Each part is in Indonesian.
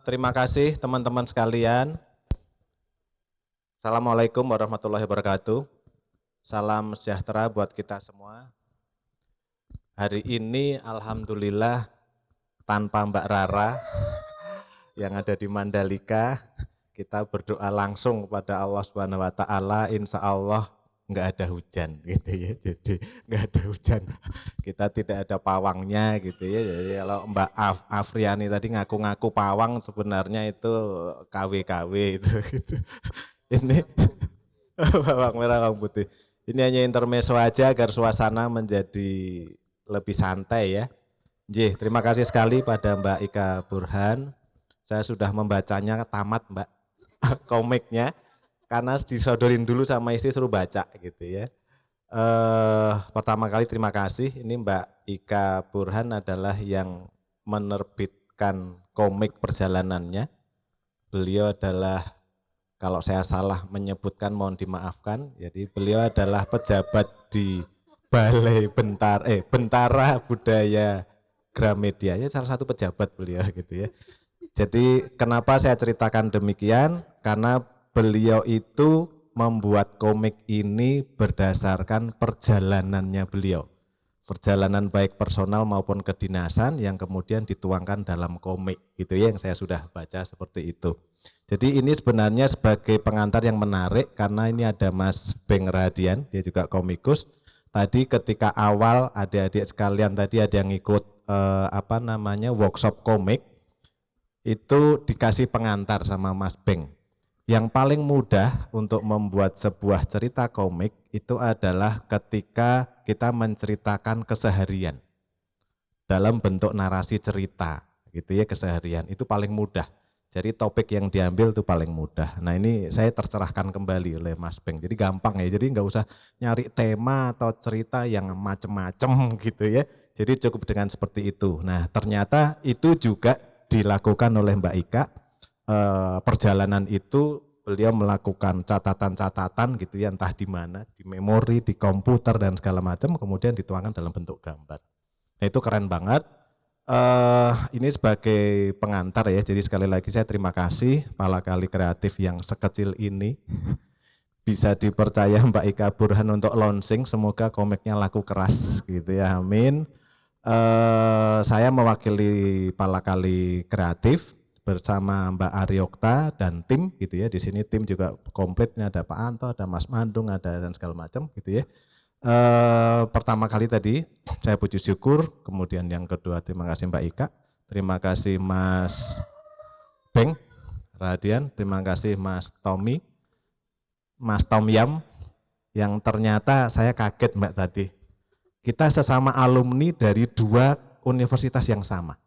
Terima kasih teman-teman sekalian. Assalamualaikum warahmatullahi wabarakatuh. Salam sejahtera buat kita semua. Hari ini alhamdulillah tanpa Mbak Rara yang ada di Mandalika, kita berdoa langsung kepada Allah Subhanahu wa taala, insya Allah enggak ada hujan gitu ya. Jadi enggak ada hujan. Kita tidak ada pawangnya gitu ya. Jadi kalau Mbak Afriani tadi ngaku-ngaku pawang, sebenarnya itu KW-KW itu gitu. Ini bawang merah bawang putih. Ini hanya intermezzo aja agar suasana menjadi lebih santai ya. Terima kasih sekali pada Mbak Ika Burhan. Saya sudah membacanya tamat Mbak komiknya, karena disodorin dulu sama istri suruh baca gitu ya. Pertama kali terima kasih, ini Mbak Ika Burhan adalah yang menerbitkan komik perjalanannya. Beliau adalah, kalau saya salah menyebutkan mohon dimaafkan, jadi beliau adalah pejabat di Balai Bentara Budaya Gramedia, ya salah satu pejabat beliau gitu ya. Jadi kenapa saya ceritakan demikian? Karena beliau itu membuat komik ini berdasarkan perjalanannya beliau. Perjalanan baik personal maupun kedinasan yang kemudian dituangkan dalam komik gitu ya, yang saya sudah baca seperti itu. Jadi ini sebenarnya sebagai pengantar yang menarik karena ini ada Mas Beng Radian, dia juga komikus. Tadi ketika awal adik-adik sekalian tadi ada yang ikut workshop komik, itu dikasih pengantar sama Mas Beng. Yang paling mudah untuk membuat sebuah cerita komik itu adalah ketika kita menceritakan keseharian dalam bentuk narasi cerita gitu ya, keseharian itu paling mudah. Jadi topik yang diambil itu paling mudah. Nah ini saya tercerahkan kembali oleh Mas Beng. Jadi gampang ya, jadi nggak usah nyari tema atau cerita yang macem-macem gitu ya. Jadi cukup dengan seperti itu. Nah ternyata itu juga dilakukan oleh Mbak Ika, perjalanan itu beliau melakukan catatan-catatan gitu ya, entah di mana, di memori, di komputer dan segala macam, kemudian dituangkan dalam bentuk gambar. Nah itu keren banget. Ini sebagai pengantar ya, jadi sekali lagi saya terima kasih Pala Kali Kreatif yang sekecil ini bisa dipercaya Mbak Ika Burhan untuk launching, semoga komiknya laku keras gitu ya, amin. Saya mewakili Pala Kali Kreatif bersama Mbak Aryokta dan tim gitu ya. Di sini tim juga komplitnya, ada Pak Anto, ada Mas Mandung, ada dan segala macam gitu ya. Pertama kali tadi saya puji syukur, kemudian yang kedua terima kasih Mbak Ika, terima kasih Mas Beng Radian, terima kasih Mas Tommy, Mas Tom Yam, yang ternyata saya kaget Mbak tadi. Kita sesama alumni dari dua universitas yang sama.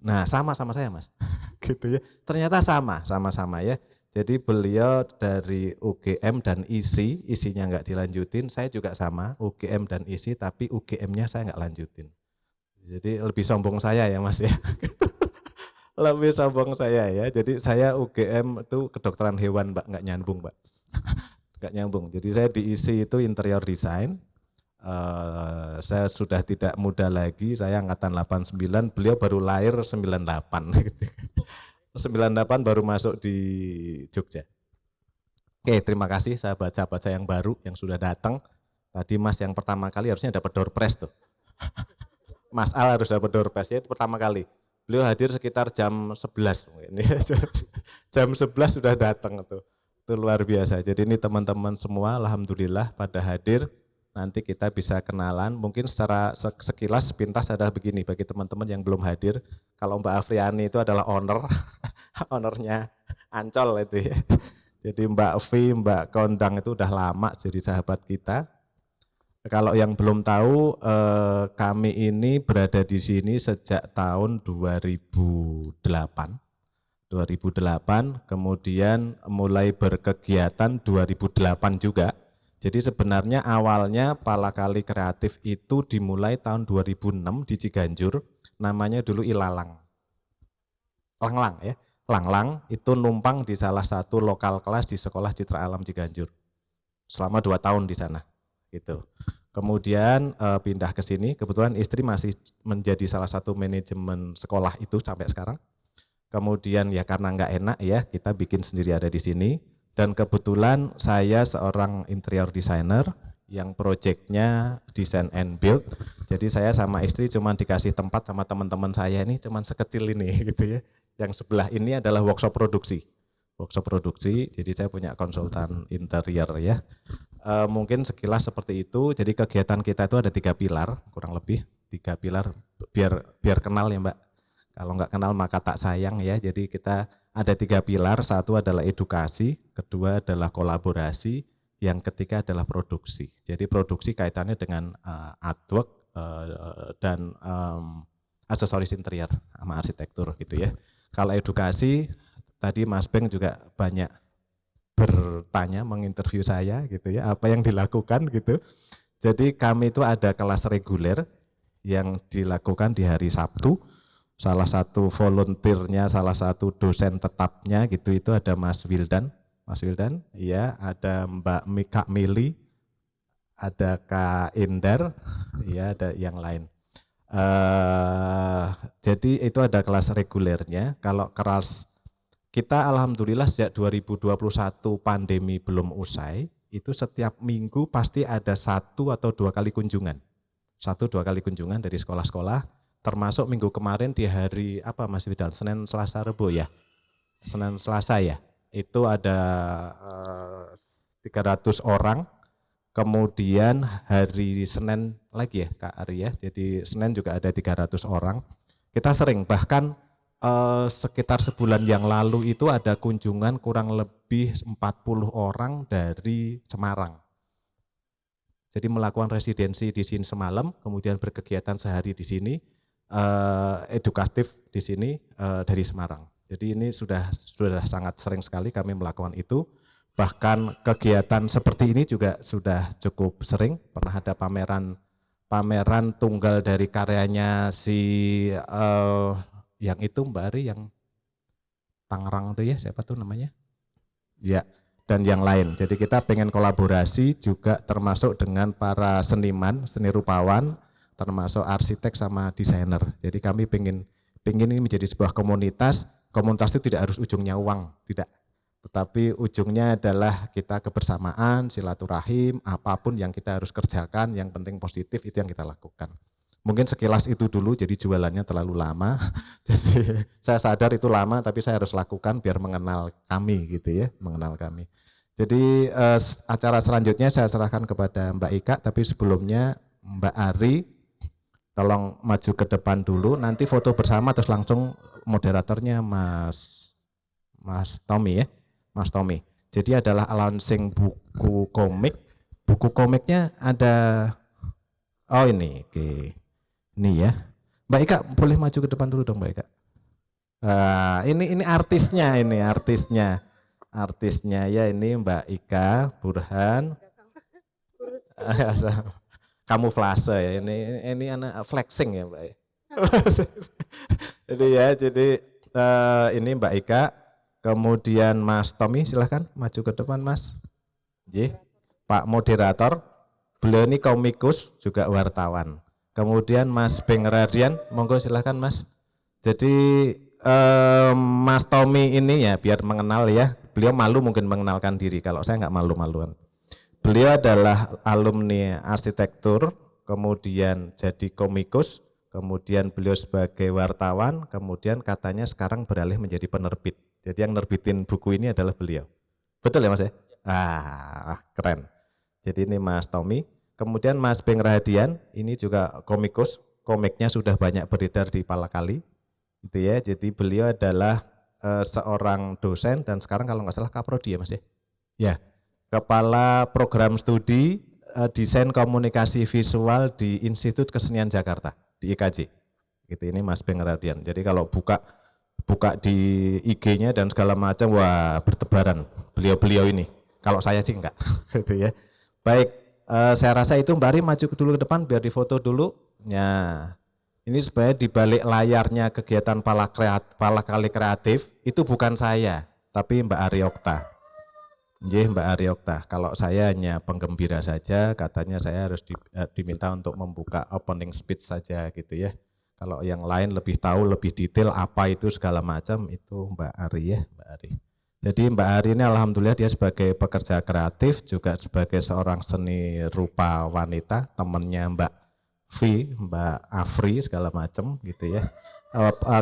Nah, sama-sama saya Mas. Gitu ya. Ternyata sama-sama ya. Jadi beliau dari UGM dan ISI, isinya nggak dilanjutin, saya juga sama, UGM dan ISI, tapi UGM-nya saya nggak lanjutin. Jadi lebih sombong saya ya Mas ya. Lebih sombong saya ya. Jadi saya UGM itu kedokteran hewan Mbak, nggak nyambung Mbak. Nggak nyambung. Jadi saya di ISI itu interior design. Saya sudah tidak muda lagi, saya angkatan 89, beliau baru lahir 98. 98 baru masuk di Jogja. Oke, terima kasih sahabat-sahabat saya yang baru yang sudah datang. Tadi Mas yang pertama kali harusnya dapat door prize tuh. Mas Al harus dapat door prize ya, itu pertama kali. Beliau hadir sekitar jam 11. Jam 11 sudah datang tuh. Itu luar biasa. Jadi ini teman-teman semua alhamdulillah pada hadir. Nanti kita bisa kenalan, mungkin secara sekilas sepintas adalah begini bagi teman-teman yang belum hadir. Kalau Mbak Afriani itu adalah owner, ownernya Ancol itu ya. Jadi Mbak V, Mbak Kondang itu udah lama jadi sahabat kita. Kalau yang belum tahu, kami ini berada di sini sejak tahun 2008. 2008, kemudian mulai berkegiatan 2008 juga. Jadi sebenarnya awalnya Pala Kali Kreatif itu dimulai tahun 2006 di Ciganjur, namanya dulu Ilalang. Langlang ya, Langlang itu numpang di salah satu lokal kelas di Sekolah Citra Alam Ciganjur. Selama 2 tahun di sana gitu. Kemudian pindah ke sini, kebetulan istri masih menjadi salah satu manajemen sekolah itu sampai sekarang. Kemudian ya karena nggak enak ya kita bikin sendiri ada di sini. Dan kebetulan saya seorang interior designer yang proyeknya design and build. Jadi saya sama istri cuma dikasih tempat sama teman-teman saya ini cuma sekecil ini gitu ya. Yang sebelah ini adalah workshop produksi. Workshop produksi, jadi saya punya konsultan interior ya. Mungkin sekilas seperti itu. Jadi kegiatan kita itu ada 3 pilar, kurang lebih 3 pilar biar kenal ya Mbak. Kalau nggak kenal maka tak sayang ya. Jadi kita ada 3 pilar. Satu adalah edukasi, kedua adalah kolaborasi, yang ketiga adalah produksi. Jadi produksi kaitannya dengan artwork dan aksesoris interior sama arsitektur gitu ya. Kalau edukasi tadi Mas Beng juga banyak bertanya, menginterview saya gitu ya, apa yang dilakukan gitu. Jadi kami itu ada kelas reguler yang dilakukan di hari Sabtu. Salah satu volunteernya, salah satu dosen tetapnya gitu itu ada Mas Wildan. Mas Wildan, iya, ada Mbak Mika Mili, ada Kak Indar, ya ada yang lain. Jadi itu ada kelas regulernya. Kalau kelas kita alhamdulillah sejak 2021 pandemi belum usai, itu setiap minggu pasti ada 1 atau 2 kali kunjungan. 1-2 kali kunjungan dari sekolah-sekolah, termasuk minggu kemarin di hari apa Mas Widal? Senin, Selasa, Rebo ya? Senin, Selasa ya? Itu ada 300 orang, kemudian hari Senin lagi ya Kak Ari ya, jadi Senin juga ada 300 orang. Kita sering bahkan sekitar sebulan yang lalu itu ada kunjungan kurang lebih 40 orang dari Semarang. Jadi melakukan residensi di sini semalam, kemudian berkegiatan sehari di sini, edukatif di sini dari Semarang. Jadi ini sudah sangat sering sekali kami melakukan itu. Bahkan kegiatan seperti ini juga sudah cukup sering. Pernah ada pameran tunggal dari karyanya si yang itu Mbak Ari yang Tangerang itu ya, siapa tuh namanya? Ya, dan yang lain. Jadi kita pengen kolaborasi juga termasuk dengan para seniman, seni rupawan, termasuk arsitek sama desainer. Jadi kami pengen ini menjadi sebuah komunitas. Komunitas itu tidak harus ujungnya uang, tidak. Tetapi ujungnya adalah kita kebersamaan, silaturahim, apapun yang kita harus kerjakan, yang penting positif itu yang kita lakukan. Mungkin sekilas itu dulu, jadi jualannya terlalu lama. Jadi saya sadar itu lama, tapi saya harus lakukan biar mengenal kami gitu ya, mengenal kami. Jadi acara selanjutnya saya serahkan kepada Mbak Ika, tapi sebelumnya Mbak Ari, tolong maju ke depan dulu, nanti foto bersama terus langsung moderatornya Mas Tommy ya, Mas Tommy. Jadi adalah launching buku komik. Buku komiknya ada, oh ini, oke. Ini ya, Mbak Ika boleh maju ke depan dulu dong Mbak Ika. Ini artisnya ya, ini Mbak Ika Burhan. Kamuflase ya, ini anak flexing ya Mbak. Jadi ini Mbak Ika, kemudian Mas Tommy silahkan maju ke depan Mas. Pak moderator, beliau ini komikus juga wartawan. Kemudian Mas Beng Radian, monggo silahkan Mas. Jadi Mas Tommy ini ya biar mengenal ya, beliau malu mungkin mengenalkan diri, kalau saya nggak malu-maluan. Beliau adalah alumni arsitektur, kemudian jadi komikus, kemudian beliau sebagai wartawan, kemudian katanya sekarang beralih menjadi penerbit. Jadi yang nerbitin buku ini adalah beliau. Betul ya Mas ya? Keren. Jadi ini Mas Tommy. Kemudian Mas Beng Rahadian, ini juga komikus, komiknya sudah banyak beredar di Palakali, gitu ya. Jadi beliau adalah seorang dosen dan sekarang kalau nggak salah kaprodi ya Mas ya. Ya, kepala program studi desain komunikasi visual di Institut Kesenian Jakarta di IKJ. Gitu ini Mas Beng Rahadian. Jadi kalau buka di IG-nya dan segala macam, wah bertebaran beliau-beliau ini. Kalau saya sih enggak, gitu ya. Baik. Saya rasa itu Mbak Ari maju dulu ke depan biar difoto dulu. Ya, ini sebenarnya di balik layarnya kegiatan Palakali Kreatif itu bukan saya, tapi Mbak Ari Okta. Nggih Mbak Ari Okta, kalau saya hanya penggembira saja, katanya saya harus diminta untuk membuka opening speech saja gitu ya. Kalau yang lain lebih tahu, lebih detail apa itu segala macam, itu Mbak Ari ya, Mbak Ari. Jadi Mbak Ari ini alhamdulillah dia sebagai pekerja kreatif, juga sebagai seorang seni rupa wanita, temannya Mbak V, Mbak Afri segala macam gitu ya.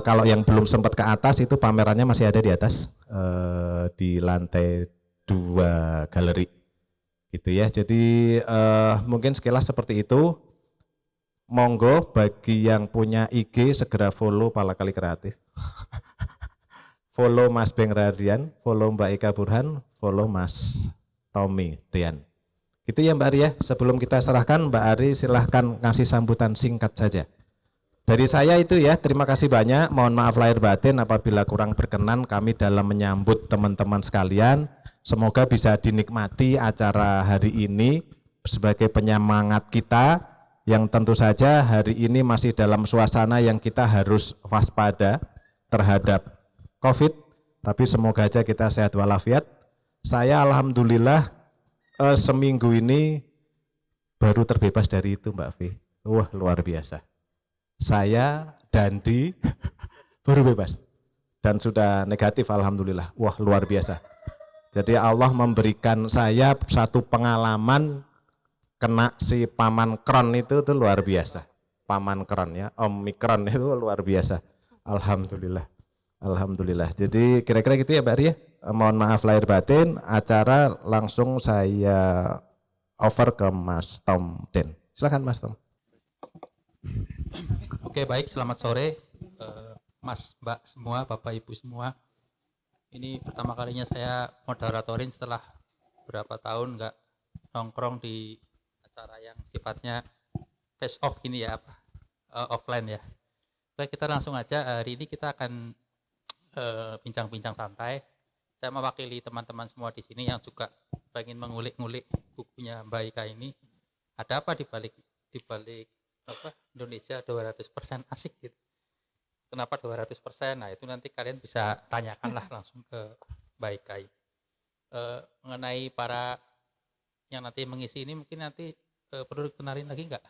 Kalau yang belum sempat ke atas itu pamerannya masih ada di atas, di lantai 2 galeri gitu ya. Jadi mungkin sekilas seperti itu. Monggo bagi yang punya IG segera follow Palakali Kreatif. Follow Mas Beng Radian, follow Mbak Ika Burhan, follow Mas Tommy Tian. Gitu ya Mbak Ari ya. Sebelum kita serahkan Mbak Ari silahkan ngasih sambutan singkat saja. Dari saya itu ya, terima kasih banyak. Mohon maaf lahir batin apabila kurang berkenan kami dalam menyambut teman-teman sekalian. Semoga bisa dinikmati acara hari ini sebagai penyemangat kita yang tentu saja hari ini masih dalam suasana yang kita harus waspada terhadap COVID, tapi semoga aja kita sehat walafiat. Saya alhamdulillah seminggu ini baru terbebas dari itu Mbak V. Wah luar biasa. Saya Dandi baru bebas dan sudah negatif alhamdulillah. Wah luar biasa. Jadi Allah memberikan saya satu pengalaman kena si paman kron itu luar biasa. Paman kron ya, Omikron itu luar biasa. Alhamdulillah. Alhamdulillah. Jadi kira-kira gitu ya Mbak Ria. Mohon maaf lahir batin. Acara langsung saya over ke Mas Tom Den. Silakan Mas Tom. Oke baik, selamat sore Mas, Mbak semua, Bapak Ibu semua. Ini pertama kalinya saya moderatorin setelah berapa tahun nggak nongkrong di acara yang sifatnya face off gini ya, offline ya. Baik, kita langsung aja. Hari ini kita akan bincang-bincang santai. Saya mewakili teman-teman semua di sini yang juga ingin mengulik-ngulik bukunya Mbak Ika ini. Ada apa di balik apa Indonesia 200% asik gitu. Kenapa 200%? Nah itu nanti kalian bisa tanyakanlah langsung ke Mbak Ika. Mengenai para yang nanti mengisi ini mungkin nanti perlu dikenalin lagi nggak?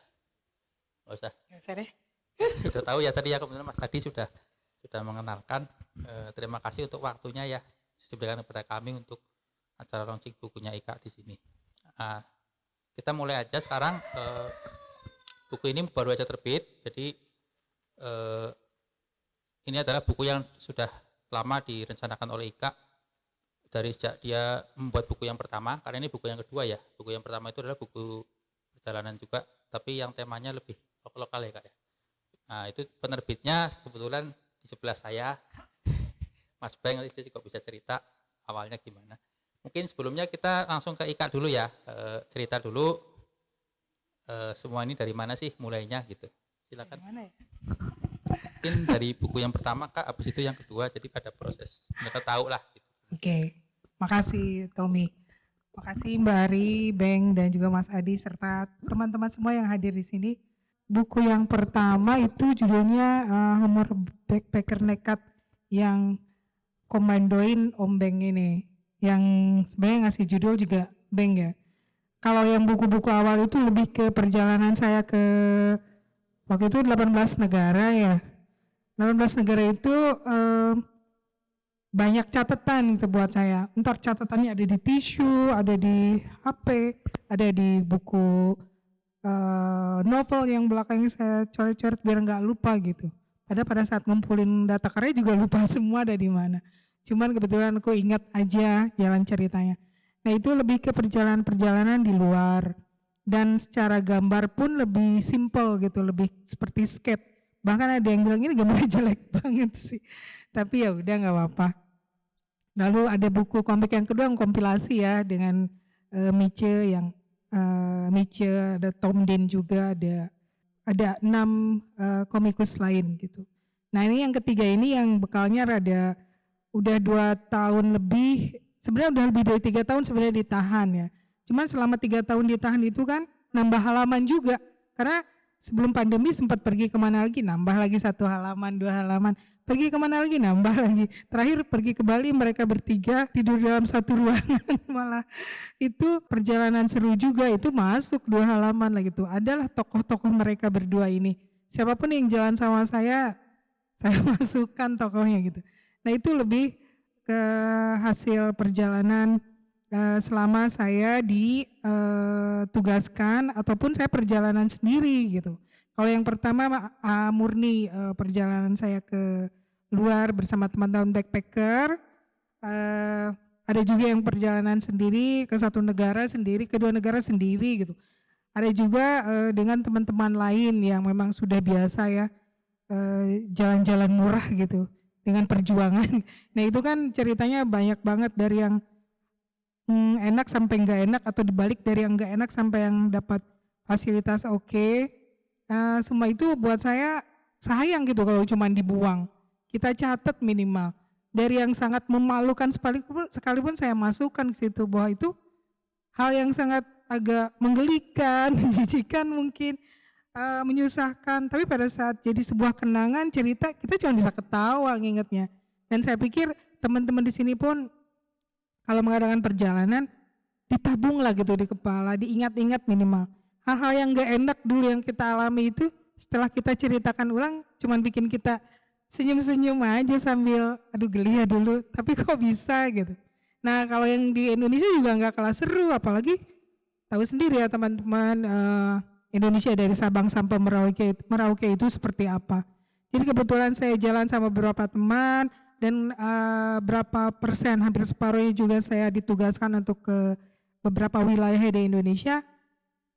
Nggak usah. Nggak usah deh. Sudah tahu ya tadi ya, kebetulan Mas Adi sudah mengenalkan. Terima kasih untuk waktunya ya diberikan kepada kami untuk acara launching bukunya Ika di sini. Kita mulai aja sekarang. Buku ini baru aja terbit, jadi ini adalah buku yang sudah lama direncanakan oleh Ika dari sejak dia membuat buku yang pertama, karena ini buku yang kedua ya. Buku yang pertama itu adalah buku perjalanan juga, tapi yang temanya lebih lokal ya Kak ya. Nah itu penerbitnya kebetulan di sebelah saya, Mas Beng itu juga bisa cerita awalnya gimana. Mungkin sebelumnya kita langsung ke Ika dulu ya, cerita dulu. Semua ini dari mana sih mulainya gitu, silakan. Dari mana ya? Mungkin dari buku yang pertama Kak, habis itu yang kedua, jadi pada proses mereka tahu lah gitu. Oke, makasih Tommy, makasih Mbak Ari, Beng dan juga Mas Adi serta teman-teman semua yang hadir di sini. Buku yang pertama itu judulnya Humor Backpacker Nekat yang komandoin Om Beng ini, yang sebenarnya ngasih judul juga Beng ya. Kalau yang buku-buku awal itu lebih ke perjalanan saya ke waktu itu 18 negara ya. 18 negara itu banyak catatan gitu buat saya. Entar catatannya ada di tisu, ada di HP, ada di buku novel yang belakangnya saya coret-coret biar nggak lupa gitu. Padahal pada saat ngumpulin data karya juga lupa semua ada di mana. Cuman kebetulan aku ingat aja jalan ceritanya. Nah itu lebih ke perjalanan-perjalanan di luar dan secara gambar pun lebih simple gitu, lebih seperti skate. Bahkan ada yang bilang ini gambarnya jelek banget sih, tapi ya udah nggak apa-apa. Lalu ada buku komik yang kedua yang kompilasi ya dengan Miche yang Miche, ada Tom Den juga, ada 6 komikus lain gitu. Nah ini yang ketiga ini yang bekalnya rada udah 2 tahun lebih. Sebenarnya udah lebih dari 3 tahun sebenarnya ditahan ya. Cuman selama 3 tahun ditahan itu kan nambah halaman juga. Karena sebelum pandemi sempat pergi kemana lagi, nambah lagi 1 halaman, 2 halaman. pergi kemana lagi, nambah lagi. Terakhir pergi ke Bali, mereka bertiga tidur dalam satu ruangan. Malah itu perjalanan seru juga, itu masuk 2 halaman lah gitu. Adalah tokoh-tokoh mereka berdua ini. Siapapun yang jalan sama saya masukkan tokohnya gitu. Nah itu lebih ke hasil perjalanan selama saya ditugaskan ataupun saya perjalanan sendiri gitu. Kalau yang pertama murni perjalanan saya ke luar bersama teman-teman backpacker, ada juga yang perjalanan sendiri ke satu negara sendiri, kedua negara sendiri gitu. Ada juga dengan teman-teman lain yang memang sudah biasa ya jalan-jalan murah gitu dengan perjuangan. Nah itu kan ceritanya banyak banget dari yang enak sampai nggak enak atau dibalik dari yang nggak enak sampai yang dapat fasilitas oke. Semua itu buat saya sayang gitu kalau cuma dibuang. Kita catat minimal. Dari yang sangat memalukan sekalipun saya masukkan ke situ bahwa itu hal yang sangat agak menggelikan, menjijikan mungkin, menyusahkan. Tapi pada saat jadi sebuah kenangan cerita kita cuma bisa ketawa ngingetnya. Dan saya pikir teman-teman di sini pun kalau mengadakan perjalanan ditabunglah gitu di kepala, diingat-ingat minimal. Hal-hal yang gak enak dulu yang kita alami itu setelah kita ceritakan ulang cuman bikin kita senyum-senyum aja sambil aduh geli ya dulu, tapi kok bisa gitu. Nah kalau yang di Indonesia juga gak kalah seru, apalagi tahu sendiri ya teman-teman Indonesia dari Sabang sampai Merauke itu seperti apa. Jadi kebetulan saya jalan sama beberapa teman dan berapa persen, hampir separuhnya juga saya ditugaskan untuk ke beberapa wilayah di Indonesia.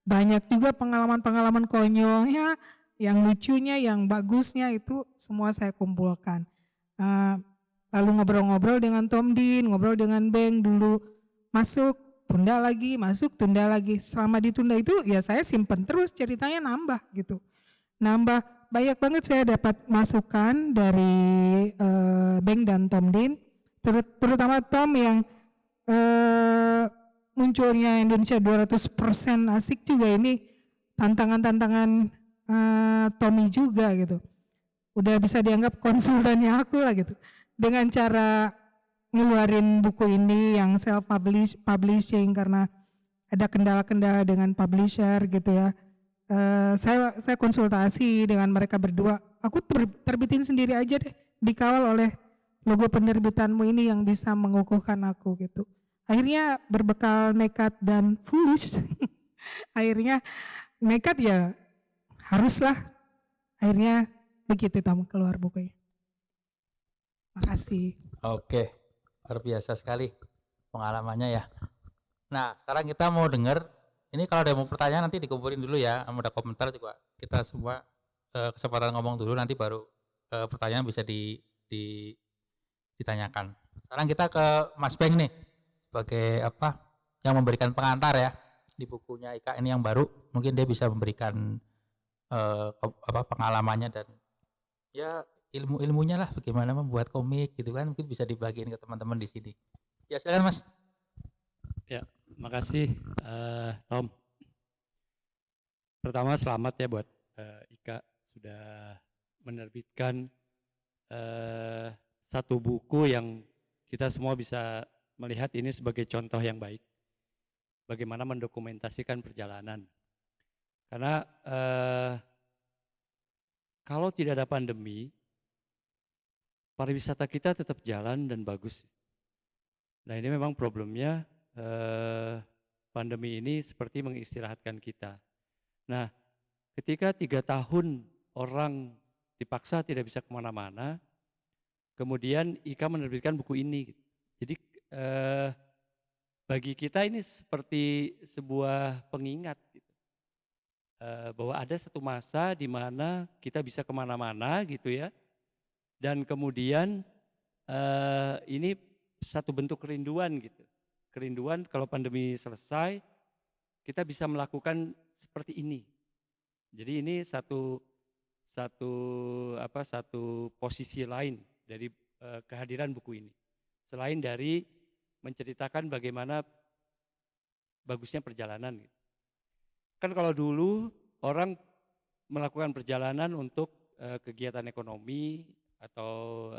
Banyak juga pengalaman-pengalaman konyolnya, yang lucunya, yang bagusnya itu semua saya kumpulkan. Lalu ngobrol-ngobrol dengan Tom Din, ngobrol dengan Beng dulu, masuk, tunda lagi, masuk, tunda lagi. Selama ditunda itu ya saya simpen terus ceritanya nambah gitu. Nambah, banyak banget saya dapat masukan dari Beng dan Tom Din, terutama Tom yang munculnya Indonesia 200% asik juga ini tantangan-tantangan Tommy juga gitu. Udah bisa dianggap konsultannya aku lah gitu. Dengan cara ngeluarin buku ini yang self publishing karena ada kendala-kendala dengan publisher gitu ya. Saya konsultasi dengan mereka berdua. Aku terbitin sendiri aja deh, dikawal oleh logo penerbitanmu ini yang bisa mengukuhkan aku gitu. Akhirnya berbekal nekat dan foolish, akhirnya nekat ya haruslah. Akhirnya begitu tamu keluar bukunya. Makasih. Oke, luar biasa sekali pengalamannya ya. Nah, sekarang kita mau dengar, ini kalau ada mau pertanyaan nanti dikumpulin dulu ya, mau ada komentar juga kita semua kesempatan ngomong dulu, nanti baru pertanyaan bisa ditanyakan. Sekarang kita ke Mas Beng nih, sebagai apa yang memberikan pengantar ya di bukunya Ika ini yang baru, mungkin dia bisa memberikan pengalamannya dan ya ilmunya lah bagaimana membuat komik gitu kan, mungkin bisa dibagiin ke teman-teman di sini. Ya silakan Mas. Ya, makasih Tom. Pertama selamat ya buat Ika sudah menerbitkan satu buku yang kita semua bisa melihat ini sebagai contoh yang baik. Bagaimana mendokumentasikan perjalanan. Karena kalau tidak ada pandemi, pariwisata kita tetap jalan dan bagus. Nah ini memang problemnya pandemi ini seperti mengistirahatkan kita. Nah ketika 3 tahun orang dipaksa tidak bisa kemana-mana, kemudian Ika menerbitkan buku ini. Jadi bagi kita ini seperti sebuah pengingat gitu. Bahwa ada satu masa di mana kita bisa kemana-mana gitu ya. Dan kemudian ini satu bentuk kerinduan gitu. Kerinduan kalau pandemi selesai kita bisa melakukan seperti ini. Jadi ini satu posisi lain dari kehadiran buku ini. Selain dari menceritakan bagaimana bagusnya perjalanan. Kan kalau dulu orang melakukan perjalanan untuk kegiatan ekonomi atau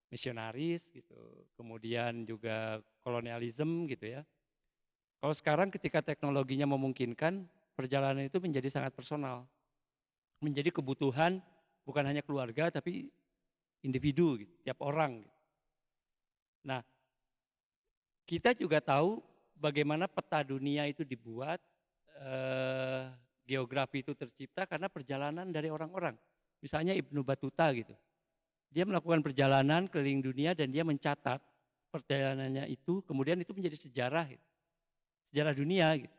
misionaris gitu, kemudian juga kolonialisme gitu ya. Kalau sekarang ketika teknologinya memungkinkan, perjalanan itu menjadi sangat personal, menjadi kebutuhan bukan hanya keluarga tapi individu gitu, tiap orang gitu. Nah, kita juga tahu bagaimana peta dunia itu dibuat, geografi itu tercipta karena perjalanan dari orang-orang. Misalnya Ibnu Battuta gitu. Dia melakukan perjalanan keliling dunia dan dia mencatat perjalanannya itu, kemudian itu menjadi sejarah gitu. Sejarah dunia gitu.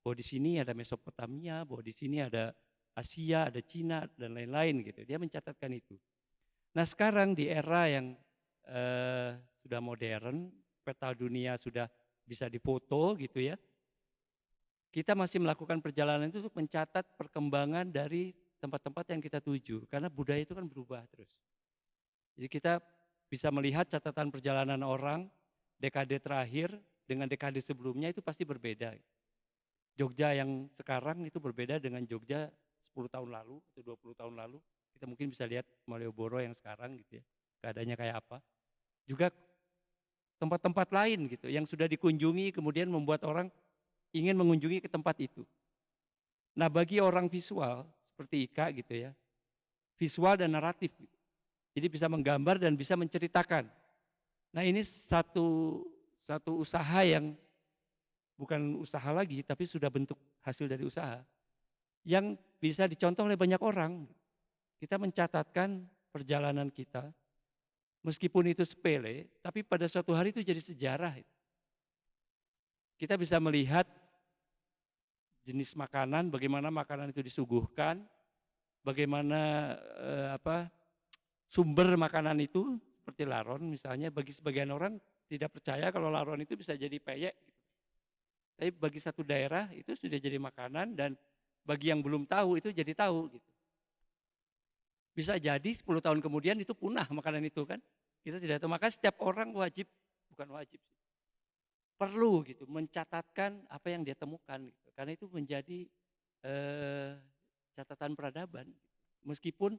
Bahwa di sini ada Mesopotamia, bahwa di sini ada Asia, ada Cina dan lain-lain gitu. Dia mencatatkan itu. Nah, sekarang di era yang sudah modern, peta dunia sudah bisa difoto gitu ya. Kita masih melakukan perjalanan itu untuk mencatat perkembangan dari tempat-tempat yang kita tuju. Karena budaya itu kan berubah terus. Jadi kita bisa melihat catatan perjalanan orang dekade terakhir dengan dekade sebelumnya itu pasti berbeda. Jogja yang sekarang itu berbeda dengan Jogja 10 tahun lalu atau 20 tahun lalu. Kita mungkin bisa lihat Malioboro yang sekarang gitu ya. Keadaannya kayak apa. Juga tempat-tempat lain gitu yang sudah dikunjungi kemudian membuat orang ingin mengunjungi ke tempat itu. Nah, bagi orang visual seperti Ika gitu ya, visual dan naratif gitu. Jadi bisa menggambar dan bisa menceritakan. Nah, ini satu usaha yang bukan usaha lagi tapi sudah bentuk hasil dari usaha yang bisa dicontoh oleh banyak orang. Kita mencatatkan perjalanan kita meskipun itu sepele, tapi pada suatu hari itu jadi sejarah. Kita bisa melihat jenis makanan, bagaimana makanan itu disuguhkan, bagaimana sumber makanan itu seperti laron misalnya. Bagi sebagian orang tidak percaya kalau laron itu bisa jadi peyek. Tapi bagi satu daerah itu sudah jadi makanan dan bagi yang belum tahu itu jadi tahu gitu. Bisa jadi 10 tahun kemudian itu punah makanan itu kan. Kita tidak tahu, maka setiap orang wajib, bukan wajib sih, perlu gitu mencatatkan apa yang dia temukan gitu. Karena itu menjadi catatan peradaban. Meskipun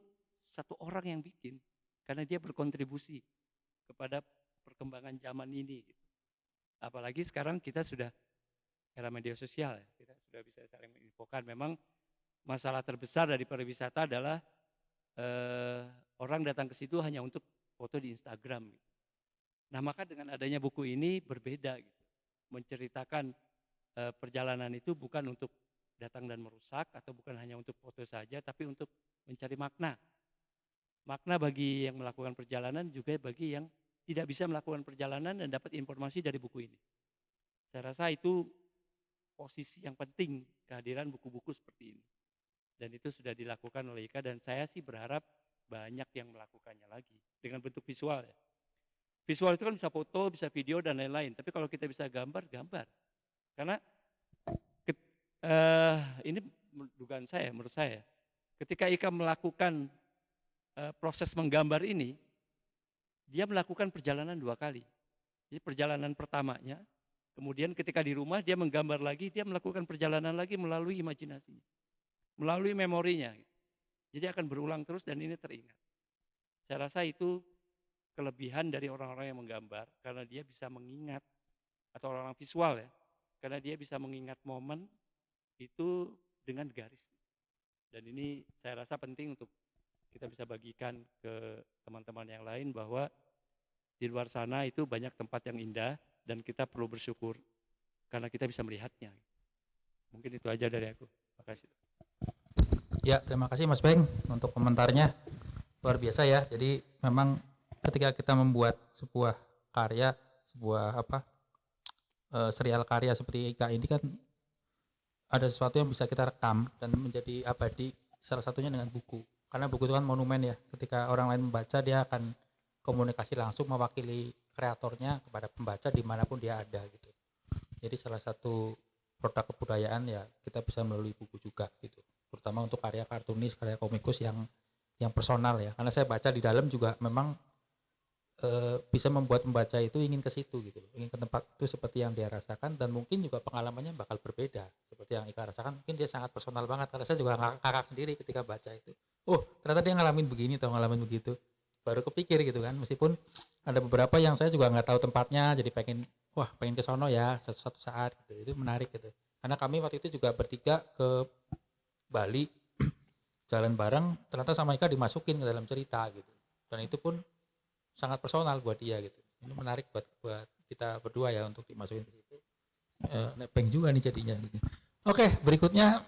satu orang yang bikin, karena dia berkontribusi kepada perkembangan zaman ini gitu. Apalagi sekarang kita sudah era media sosial ya, kita sudah bisa saling menginfokan. Memang masalah terbesar dari pariwisata adalah orang datang ke situ hanya untuk foto di Instagram gitu. Nah, maka dengan adanya buku ini berbeda gitu. Menceritakan perjalanan itu bukan untuk datang dan merusak atau bukan hanya untuk foto saja tapi untuk mencari makna. Makna bagi yang melakukan perjalanan juga bagi yang tidak bisa melakukan perjalanan dan dapat informasi dari buku ini. Saya rasa itu posisi yang penting kehadiran buku-buku seperti ini. Dan itu sudah dilakukan oleh Ika dan saya sih berharap banyak yang melakukannya lagi dengan bentuk visual ya. Visual itu kan bisa foto, bisa video dan lain-lain. Tapi kalau kita bisa gambar, gambar. Karena ini dugaan saya, menurut saya. Ketika Ika melakukan proses menggambar ini, dia melakukan perjalanan 2 kali. Jadi perjalanan pertamanya, kemudian ketika di rumah dia menggambar lagi, dia melakukan perjalanan lagi melalui imajinasinya. Melalui memorinya. Jadi akan berulang terus dan ini teringat. Saya rasa itu kelebihan dari orang-orang yang menggambar karena dia bisa mengingat, atau orang-orang visual ya, karena dia bisa mengingat momen itu dengan garis. Dan ini saya rasa penting untuk kita bisa bagikan ke teman-teman yang lain bahwa di luar sana itu banyak tempat yang indah dan kita perlu bersyukur karena kita bisa melihatnya. Mungkin itu aja dari aku. Terima kasih. Ya, terima kasih Mas Beng untuk komentarnya. Luar biasa ya. Jadi memang ketika kita membuat sebuah karya, sebuah serial karya seperti Ika ini kan ada sesuatu yang bisa kita rekam dan menjadi abadi, salah satunya dengan buku. Karena buku itu kan monumen ya. Ketika orang lain membaca, dia akan komunikasi langsung mewakili kreatornya kepada pembaca dimanapun dia ada gitu. Jadi salah satu produk kebudayaan ya kita bisa melalui buku juga gitu. Terutama untuk karya kartunis, karya komikus yang personal ya. Karena saya baca di dalam juga memang bisa membuat pembaca itu ingin ke situ gitu, ingin ke tempat itu seperti yang dia rasakan dan mungkin juga pengalamannya bakal berbeda seperti yang Ika rasakan. Mungkin dia sangat personal banget karena saya juga ngakak sendiri ketika baca itu. oh ternyata dia ngalamin begini atau ngalamin begitu, baru kepikir gitu kan. Meskipun ada beberapa yang saya juga nggak tahu tempatnya, jadi pengen ke sono ya suatu saat gitu. Itu menarik gitu, karena kami waktu itu juga bertiga ke Bali jalan bareng, ternyata sama Ika dimasukin ke dalam cerita gitu, dan itu pun sangat personal buat dia gitu. Ini menarik buat kita berdua ya untuk dimasukin ke situ. Nebeng juga nih jadinya gitu. Oke, berikutnya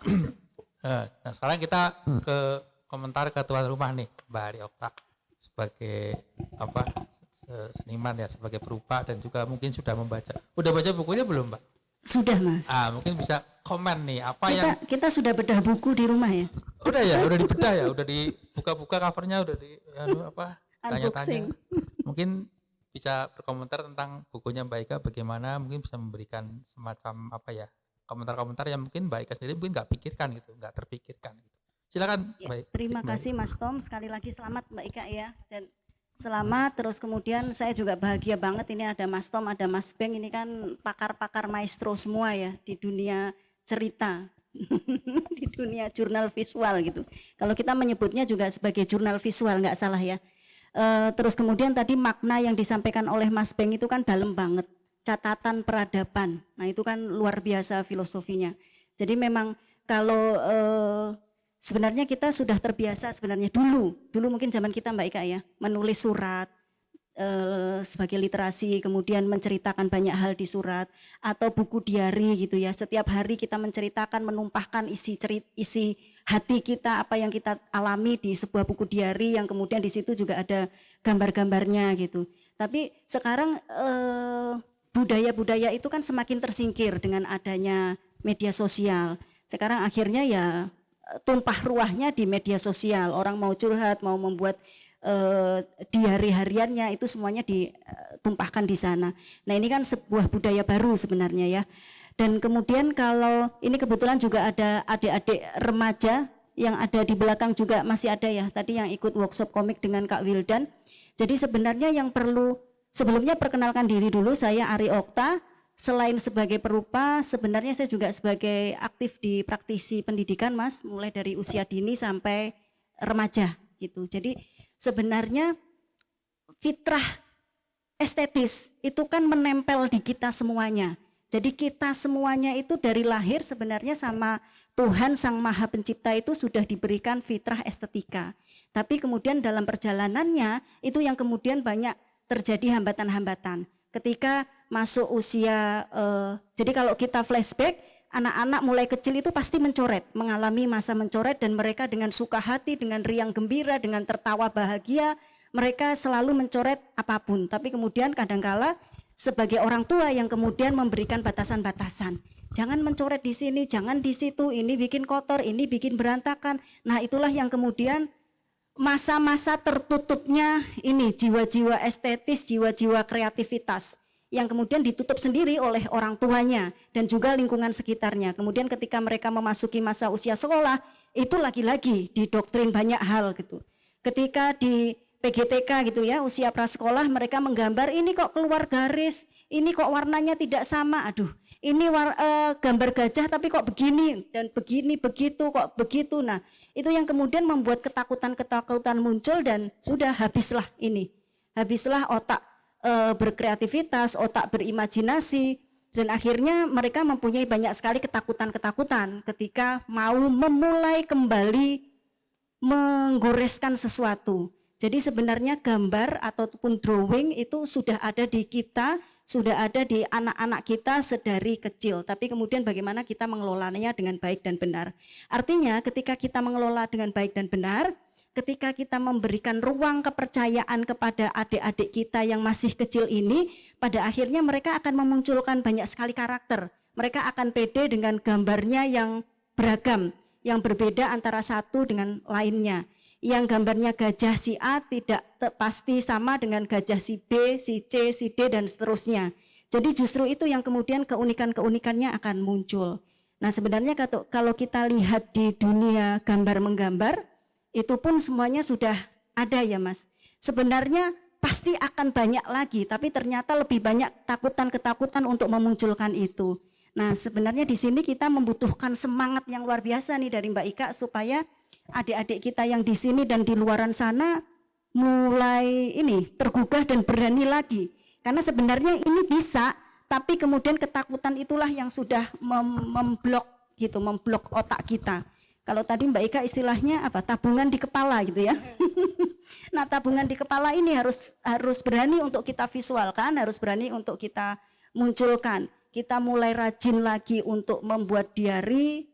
nah sekarang kita ke komentar ke tuan rumah nih, Mbak Ari Okta, sebagai apa seniman ya, sebagai perupa dan juga mungkin sudah membaca. Udah baca bukunya belum, Mbak? Sudah, Mas. Mungkin bisa komen nih apa Kita sudah bedah buku di rumah ya. Udah ya, udah dibedah ya, udah dibuka-buka covernya, udah tanya-tanya. Mungkin bisa berkomentar tentang bukunya Mbak Ika bagaimana, mungkin bisa memberikan semacam komentar-komentar yang mungkin Mbak Ika sendiri mungkin nggak pikirkan gitu, nggak terpikirkan gitu. Silakan. Ya, terima kasih Mas Tom, sekali lagi selamat Mbak Ika ya, dan selamat. Terus kemudian saya juga bahagia banget ini ada Mas Tom, ada Mas Beng, ini kan pakar-pakar maestro semua ya di dunia cerita. Di dunia jurnal visual gitu. Kalau kita menyebutnya juga sebagai jurnal visual, nggak salah ya. Terus kemudian tadi makna yang disampaikan oleh Mas Beng itu kan dalam banget, catatan peradaban. Nah itu kan luar biasa filosofinya. Jadi memang kalau sebenarnya kita sudah terbiasa sebenarnya dulu mungkin zaman kita Mbak Ika ya, menulis surat sebagai literasi, kemudian menceritakan banyak hal di surat atau buku diari gitu ya. Setiap hari kita menceritakan, menumpahkan isi hati kita, apa yang kita alami di sebuah buku diari yang kemudian di situ juga ada gambar-gambarnya gitu. Tapi sekarang budaya-budaya itu kan semakin tersingkir dengan adanya media sosial. Sekarang akhirnya ya tumpah ruahnya di media sosial. Orang mau curhat, mau membuat diari hariannya itu semuanya ditumpahkan di sana. Nah ini kan sebuah budaya baru sebenarnya ya. Dan kemudian kalau ini kebetulan juga ada adik-adik remaja yang ada di belakang juga masih ada ya. Tadi yang ikut workshop komik dengan Kak Wildan. Jadi sebenarnya yang perlu, sebelumnya perkenalkan diri dulu, saya Ari Okta. Selain sebagai perupa, sebenarnya saya juga sebagai aktif di praktisi pendidikan Mas, mulai dari usia dini sampai remaja gitu. Jadi sebenarnya fitrah estetis itu kan menempel di kita semuanya. Jadi kita semuanya itu dari lahir sebenarnya sama Tuhan Sang Maha Pencipta itu sudah diberikan fitrah estetika. Tapi kemudian dalam perjalanannya itu yang kemudian banyak terjadi hambatan-hambatan. Ketika masuk usia, jadi kalau kita flashback, anak-anak mulai kecil itu pasti mencoret, mengalami masa mencoret, dan mereka dengan suka hati, dengan riang gembira, dengan tertawa bahagia, mereka selalu mencoret apapun. Tapi kemudian kadangkala sebagai orang tua yang kemudian memberikan batasan-batasan. Jangan mencoret di sini, jangan di situ, ini bikin kotor, ini bikin berantakan. Nah itulah yang kemudian masa-masa tertutupnya ini jiwa-jiwa estetis, jiwa-jiwa kreativitas yang kemudian ditutup sendiri oleh orang tuanya dan juga lingkungan sekitarnya. Kemudian ketika mereka memasuki masa usia sekolah, itu lagi-lagi didoktrin banyak hal gitu. Ketika di PGTK gitu ya, usia prasekolah, mereka menggambar ini kok keluar garis, ini kok warnanya tidak sama, aduh ini gambar gajah tapi kok begini dan begini begitu kok begitu. Nah itu yang kemudian membuat ketakutan-ketakutan muncul dan sudah habislah otak berkreativitas, otak berimajinasi, dan akhirnya mereka mempunyai banyak sekali ketakutan-ketakutan ketika mau memulai kembali menggoreskan sesuatu. Jadi sebenarnya gambar ataupun drawing itu sudah ada di kita, sudah ada di anak-anak kita sedari kecil, tapi kemudian bagaimana kita mengelolanya dengan baik dan benar. Artinya ketika kita mengelola dengan baik dan benar, ketika kita memberikan ruang kepercayaan kepada adik-adik kita yang masih kecil ini, pada akhirnya mereka akan memunculkan banyak sekali karakter. Mereka akan pede dengan gambarnya yang beragam, yang berbeda antara satu dengan lainnya. Yang gambarnya gajah si A tidak pasti sama dengan gajah si B, si C, si D, dan seterusnya. Jadi justru itu yang kemudian keunikan-keunikannya akan muncul. Nah sebenarnya kalau kita lihat di dunia gambar-menggambar, itu pun semuanya sudah ada ya Mas. Sebenarnya pasti akan banyak lagi, tapi ternyata lebih banyak ketakutan untuk memunculkan itu. Nah sebenarnya di sini kita membutuhkan semangat yang luar biasa nih dari Mbak Ika supaya adik-adik kita yang di sini dan di luaran sana mulai ini tergugah dan berani lagi. Karena sebenarnya ini bisa, tapi kemudian ketakutan itulah yang sudah memblok gitu, memblok otak kita. Kalau tadi Mbak Ika istilahnya apa? Tabungan di kepala gitu ya. Nah, tabungan di kepala ini harus berani untuk kita visualkan, harus berani untuk kita munculkan. Kita mulai rajin lagi untuk membuat diary,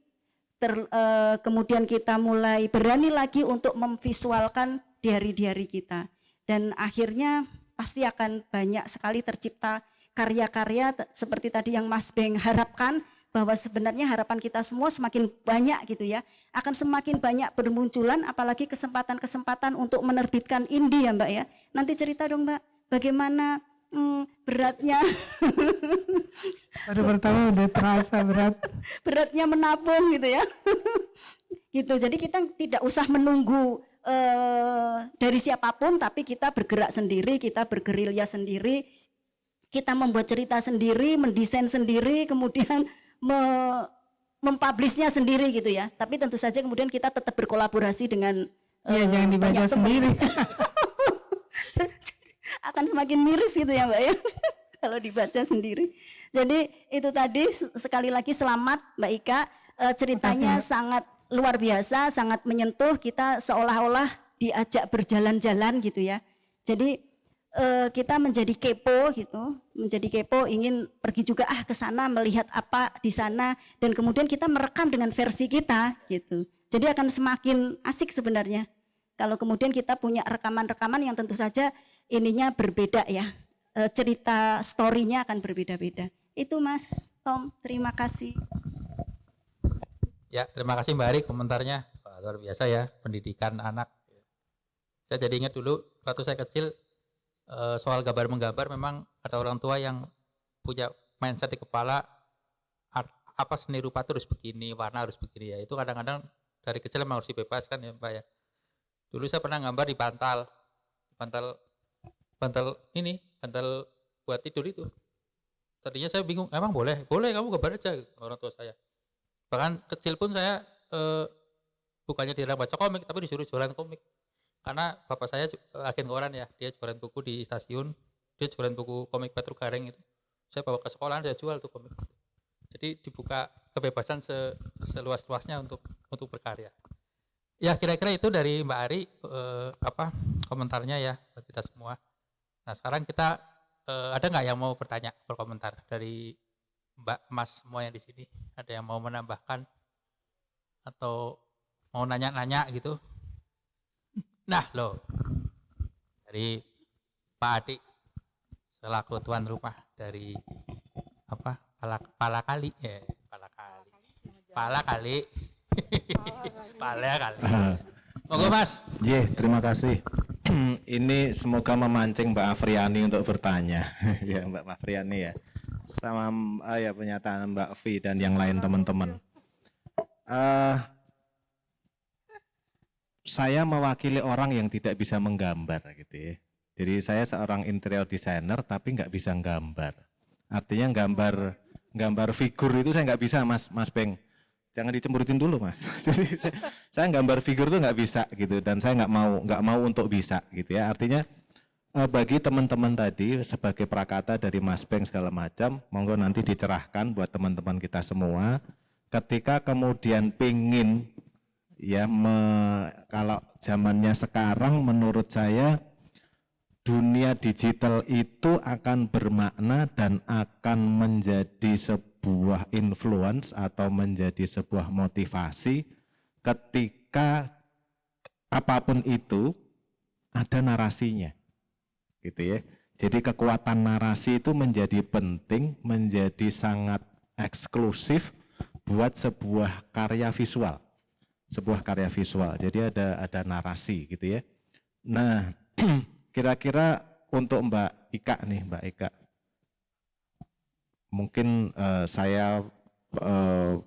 kemudian kita mulai berani lagi untuk memvisualkan diary-diary kita. Dan akhirnya pasti akan banyak sekali tercipta karya-karya seperti tadi yang Mas Beng harapkan, bahwa sebenarnya harapan kita semua semakin banyak gitu ya, akan semakin banyak bermunculan, apalagi kesempatan-kesempatan untuk menerbitkan indie ya Mbak ya. Nanti cerita dong Mbak, bagaimana beratnya Baru pertama udah terasa beratnya menabung gitu ya. Gitu. Jadi kita tidak usah menunggu dari siapapun, tapi kita bergerak sendiri, kita bergerilya sendiri, kita membuat cerita sendiri, mendesain sendiri, kemudian mempublishnya sendiri gitu ya. Tapi tentu saja kemudian kita tetap berkolaborasi dengan ya, jangan dibaca banyak teman. sendiri. Akan semakin miris gitu ya Mbak ya. Kalau dibaca sendiri. Jadi itu tadi sekali lagi selamat Mbak Ika, ceritanya sangat luar biasa, sangat menyentuh, kita seolah-olah diajak berjalan-jalan gitu ya. Jadi kita menjadi kepo gitu, menjadi kepo, ingin pergi juga ke sana melihat apa di sana, dan kemudian kita merekam dengan versi kita gitu. Jadi akan semakin asik sebenarnya kalau kemudian kita punya rekaman-rekaman yang tentu saja ininya berbeda ya, cerita story-nya akan berbeda-beda. Itu Mas Tom, terima kasih. Ya, terima kasih Mbak Ari komentarnya. Wah, luar biasa ya, pendidikan anak. Saya jadi ingat dulu waktu saya kecil, soal gambar menggambar, memang ada orang tua yang punya mindset di kepala, apa seni rupa itu harus begini, warna harus begini ya. Itu kadang-kadang dari kecil memang harus dibebaskan ya Mbak ya. Dulu saya pernah gambar di bantal buat tidur itu. Tadinya saya bingung, emang boleh kamu gambar aja orang tua saya. Bahkan kecil pun saya bukannya dilarang baca komik, tapi disuruh jualan komik. Karena bapak saya agen koran ya, dia jualan buku di stasiun, dia jualan buku komik Batu Gareng itu. Saya bawa ke sekolah, saya jual tuh komik. Jadi dibuka kebebasan seluas-luasnya untuk berkarya. Ya kira-kira itu dari Mbak Ari komentarnya ya buat kita semua. Nah sekarang kita ada nggak yang mau berkomentar dari Mbak Mas semua yang di sini? Ada yang mau menambahkan atau mau nanya-nanya gitu? Nah loh, dari Pak Adi selaku tuan rumah dari Pala Kali. Monggo Mas. Terima kasih. Ini semoga memancing Mbak Afriani untuk bertanya. Ya Mbak Afriani ya. Sama ya pernyataan Mbak Vi dan yang lain teman-teman. Saya mewakili orang yang tidak bisa menggambar gitu ya. Jadi saya seorang interior designer tapi nggak bisa nggambar. Artinya gambar figur itu saya nggak bisa Mas Beng. Jangan dicemburutin dulu Mas. Jadi saya gambar figur itu nggak bisa gitu, dan saya nggak mau untuk bisa gitu ya. Artinya bagi teman-teman tadi sebagai prakata dari Mas Beng segala macam, monggo nanti dicerahkan buat teman-teman kita semua. Ketika kemudian pingin ya kalau zamannya sekarang menurut saya dunia digital itu akan bermakna dan akan menjadi sebuah influence atau menjadi sebuah motivasi ketika apapun itu ada narasinya gitu ya. Jadi kekuatan narasi itu menjadi penting, menjadi sangat eksklusif buat sebuah karya visual. Jadi ada narasi gitu ya. Nah, kira-kira untuk Mbak Ika, mungkin saya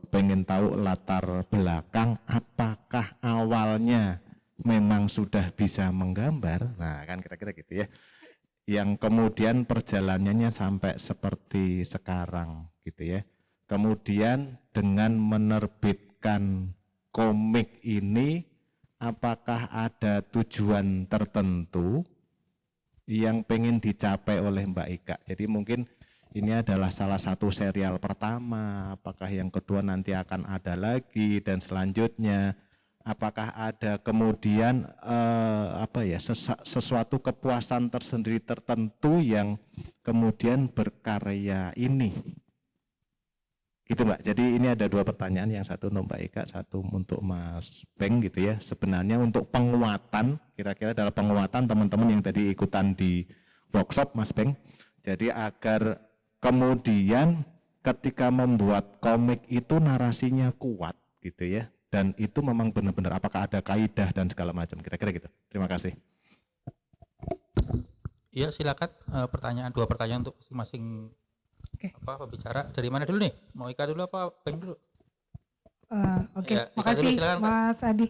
pengen tahu latar belakang, apakah awalnya memang sudah bisa menggambar, nah kan kira-kira gitu ya, yang kemudian perjalanannya sampai seperti sekarang gitu ya. Kemudian dengan menerbitkan komik ini, apakah ada tujuan tertentu yang pengen dicapai oleh Mbak Ika? Jadi mungkin ini adalah salah satu serial pertama, apakah yang kedua nanti akan ada lagi dan selanjutnya, apakah ada kemudian sesuatu kepuasan tersendiri tertentu yang kemudian berkarya ini? Gitu Mbak. Jadi ini ada dua pertanyaan, yang satu untuk Mbak Ika, satu untuk Mas Beng gitu ya. Sebenarnya untuk penguatan, kira-kira adalah penguatan teman-teman yang tadi ikutan di workshop Mas Beng. Jadi agar kemudian ketika membuat komik itu narasinya kuat gitu ya. Dan itu memang benar-benar apakah ada kaidah dan segala macam, kira-kira gitu. Terima kasih. Iya silakan, dua pertanyaan untuk masing-masing. Oke. Pembicara dari mana dulu nih? Mau Ika dulu apa Beng dulu? Oke, Ya, Ika makasih dulu, silakan, Kak. Mas Adi.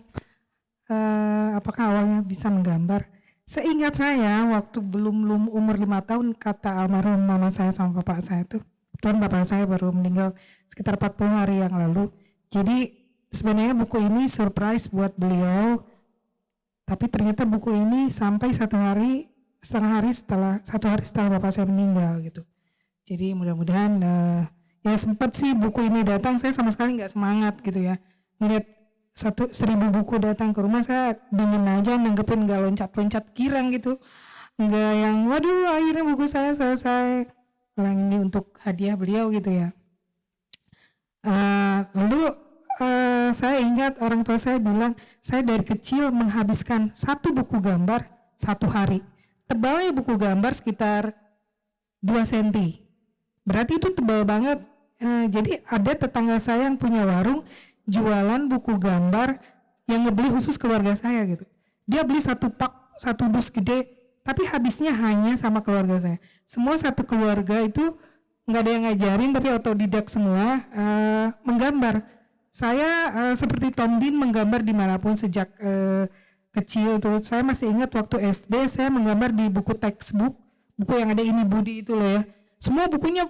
Apakah awalnya bisa menggambar? Seingat saya waktu belum umur 5 tahun, kata almarhum mama saya sama bapak saya tuh, kebetulan bapak saya baru meninggal sekitar 40 hari yang lalu. Jadi sebenarnya buku ini surprise buat beliau, tapi ternyata buku ini sampai satu hari setelah bapak saya meninggal gitu. Jadi mudah-mudahan ya sempat sih buku ini datang, saya sama sekali nggak semangat gitu ya. Ngeliat 1.000 buku datang ke rumah, saya dingin aja, nanggepin, nggak loncat-loncat girang gitu. Nggak yang waduh akhirnya buku saya selesai. Orang ini untuk hadiah beliau gitu ya. Lalu saya ingat orang tua saya bilang, saya dari kecil menghabiskan 1 buku gambar 1 hari. Tebalnya buku gambar sekitar 2 cm. Berarti itu tebal banget. Jadi ada tetangga saya yang punya warung jualan buku gambar yang ngebeli khusus keluarga saya gitu. Dia beli 1 pak, 1 dus gede, tapi habisnya hanya sama keluarga saya. Semua satu keluarga itu nggak ada yang ngajarin, tapi otodidak semua menggambar. Saya seperti Tom Dean menggambar dimanapun sejak kecil tuh. Saya masih ingat waktu SD saya menggambar di buku textbook, buku yang ada ini Budi itu loh ya. Semua bukunya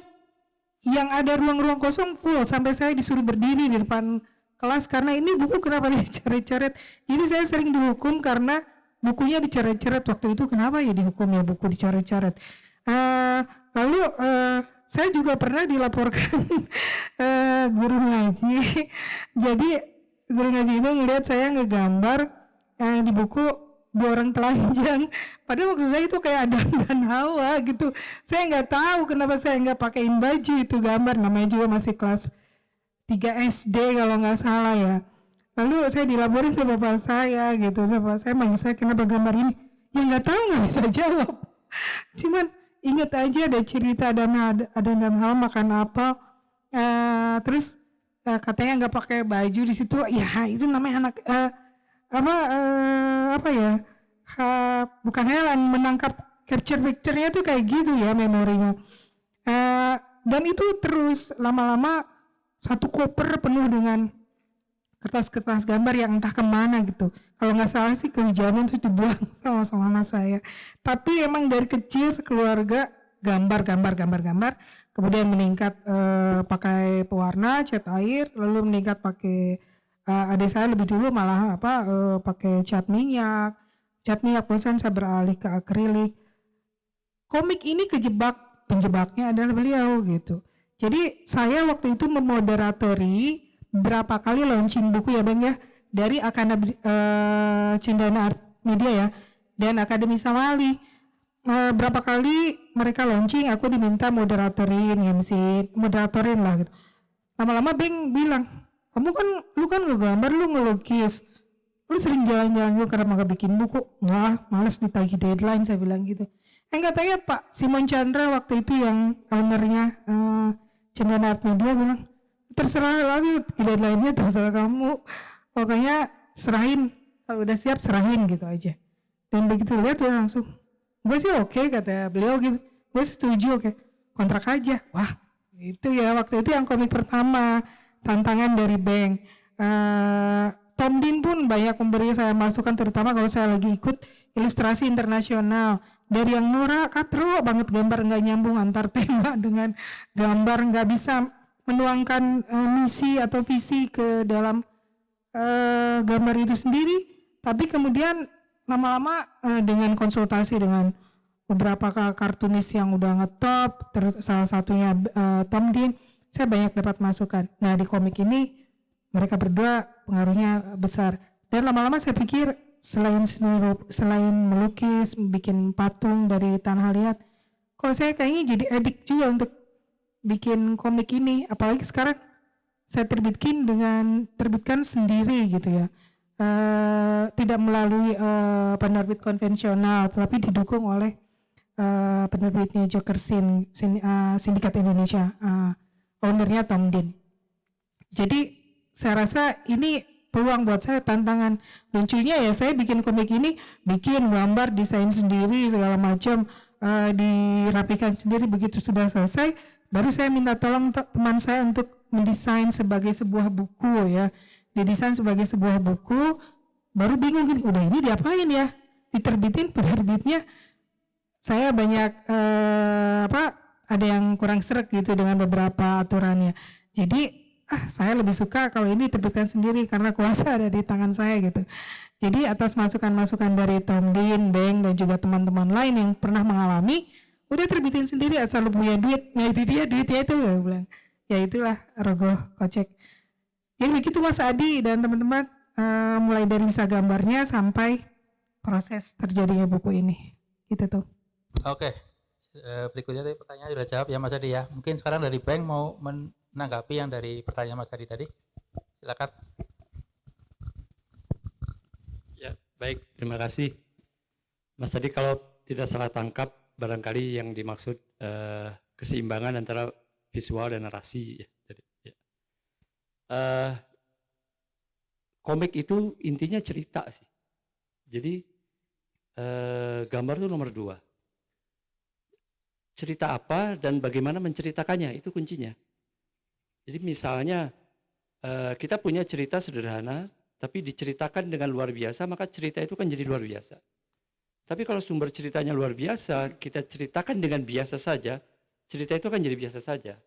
yang ada ruang-ruang kosong full, sampai saya disuruh berdiri di depan kelas karena ini buku kenapa dicoret-coret. Jadi saya sering dihukum karena bukunya dicoret-coret. Waktu itu kenapa ya dihukum ya buku dicoret-coret. Lalu saya juga pernah dilaporkan guru ngaji. Jadi guru ngaji itu ngelihat saya ngegambar di buku 2 orang telanjang, padahal maksud saya itu kayak Adam dan Hawa gitu. Saya nggak tahu kenapa saya nggak pakein baju itu gambar, namanya juga masih kelas 3 SD kalau nggak salah ya. Lalu saya dilaporin ke bapak saya gitu, bapak saya manggil saya kenapa gambar ini, ya nggak tahu, nggak bisa jawab. Cuman ingat aja ada cerita Adam dan Hawa makan apel, terus katanya nggak pakai baju di situ, ya itu namanya anak bukan heran, menangkap capture picture-nya tuh kayak gitu ya memorinya. Dan itu terus lama-lama 1 koper penuh dengan kertas-kertas gambar yang entah kemana gitu. Kalau nggak salah sih kehujanan terus dibuang sama mama saya. Tapi emang dari kecil sekeluarga gambar, kemudian meningkat pakai pewarna, cat air, lalu meningkat pakai adik saya lebih dulu malah pakai cat minyak, kemudian saya beralih ke akrilik. Komik ini penjebaknya adalah beliau gitu. Jadi saya waktu itu memoderatori berapa kali launching buku ya Bang ya, dari Akademi Cendana Art Media ya, dan Akademi Samali. Berapa kali mereka launching, aku diminta moderatorin lah gitu. Lama-lama Bang bilang, lu kan ngegambar, lu ngelukis, lu sering jalan-jalan juga karena gak bikin buku. Nggak, males ditagih deadline, saya bilang gitu. Katanya Pak Simon Chandra waktu itu yang ownernya Cendana Art Media bilang, terserah lagi deadline-nya, terserah kamu, pokoknya serahin, kalau udah siap serahin gitu aja. Dan begitu lihat dia langsung, gue sih oke, kata beliau gitu, gue setuju, oke, kontrak aja. Wah itu ya, waktu itu yang komik pertama, tantangan dari Beng. Tom Dean pun banyak memberi saya masukan, terutama kalau saya lagi ikut ilustrasi internasional. Dari yang Nora katro banget, gambar nggak nyambung antar tema dengan gambar, nggak bisa menuangkan misi atau visi ke dalam gambar itu sendiri. Tapi kemudian lama-lama dengan konsultasi dengan beberapa kartunis yang udah ngetop, salah satunya Tom Dean, saya banyak dapat masukan. Nah di komik ini mereka berdua pengaruhnya besar. Dan lama-lama saya pikir selain melukis, bikin patung dari tanah liat, kalau saya kayaknya jadi edik juga untuk bikin komik ini. Apalagi sekarang saya terbitkan sendiri gitu ya. Tidak melalui penerbit konvensional, tapi didukung oleh penerbitnya Jokersin, Sindikat Indonesia, ownernya Tom Dean. Jadi saya rasa ini peluang buat saya, tantangan. Lucunya ya saya bikin komik ini, bikin gambar, desain sendiri segala macam, dirapikan sendiri. Begitu sudah selesai, baru saya minta tolong teman saya untuk mendesain sebagai sebuah buku ya. Didesain sebagai sebuah buku, baru bingung gini, udah ini diapain ya? Diterbitin, penerbitnya saya banyak ada yang kurang sreg gitu dengan beberapa aturannya. Jadi saya lebih suka kalau ini diterbitkan sendiri karena kuasa ada di tangan saya gitu. Jadi atas masukan-masukan dari Tom Dean, Beng, dan juga teman-teman lain yang pernah mengalami, udah terbitin sendiri asal lu punya duit. Nah itu dia duitnya itu, gue bilang. Ya itulah rogoh kocek. Jadi begitu Mas Adi dan teman-teman, mulai dari bisa gambarnya sampai proses terjadinya buku ini. Gitu tuh. Oke, berikutnya tadi pertanyaan sudah jawab ya Mas Adi ya. Mungkin sekarang dari Beng mau menanggapi yang dari pertanyaan Mas Adi tadi. Silakan. Ya, baik, terima kasih. Mas Adi, kalau tidak salah tangkap, barangkali yang dimaksud keseimbangan antara visual dan narasi. Ya. Jadi, ya. Komik itu intinya cerita sih. Jadi gambar itu nomor 2. Cerita apa dan bagaimana menceritakannya, itu kuncinya. Jadi misalnya kita punya cerita sederhana, tapi diceritakan dengan luar biasa, maka cerita itu kan jadi luar biasa. Tapi kalau sumber ceritanya luar biasa, kita ceritakan dengan biasa saja, cerita itu akan jadi biasa saja.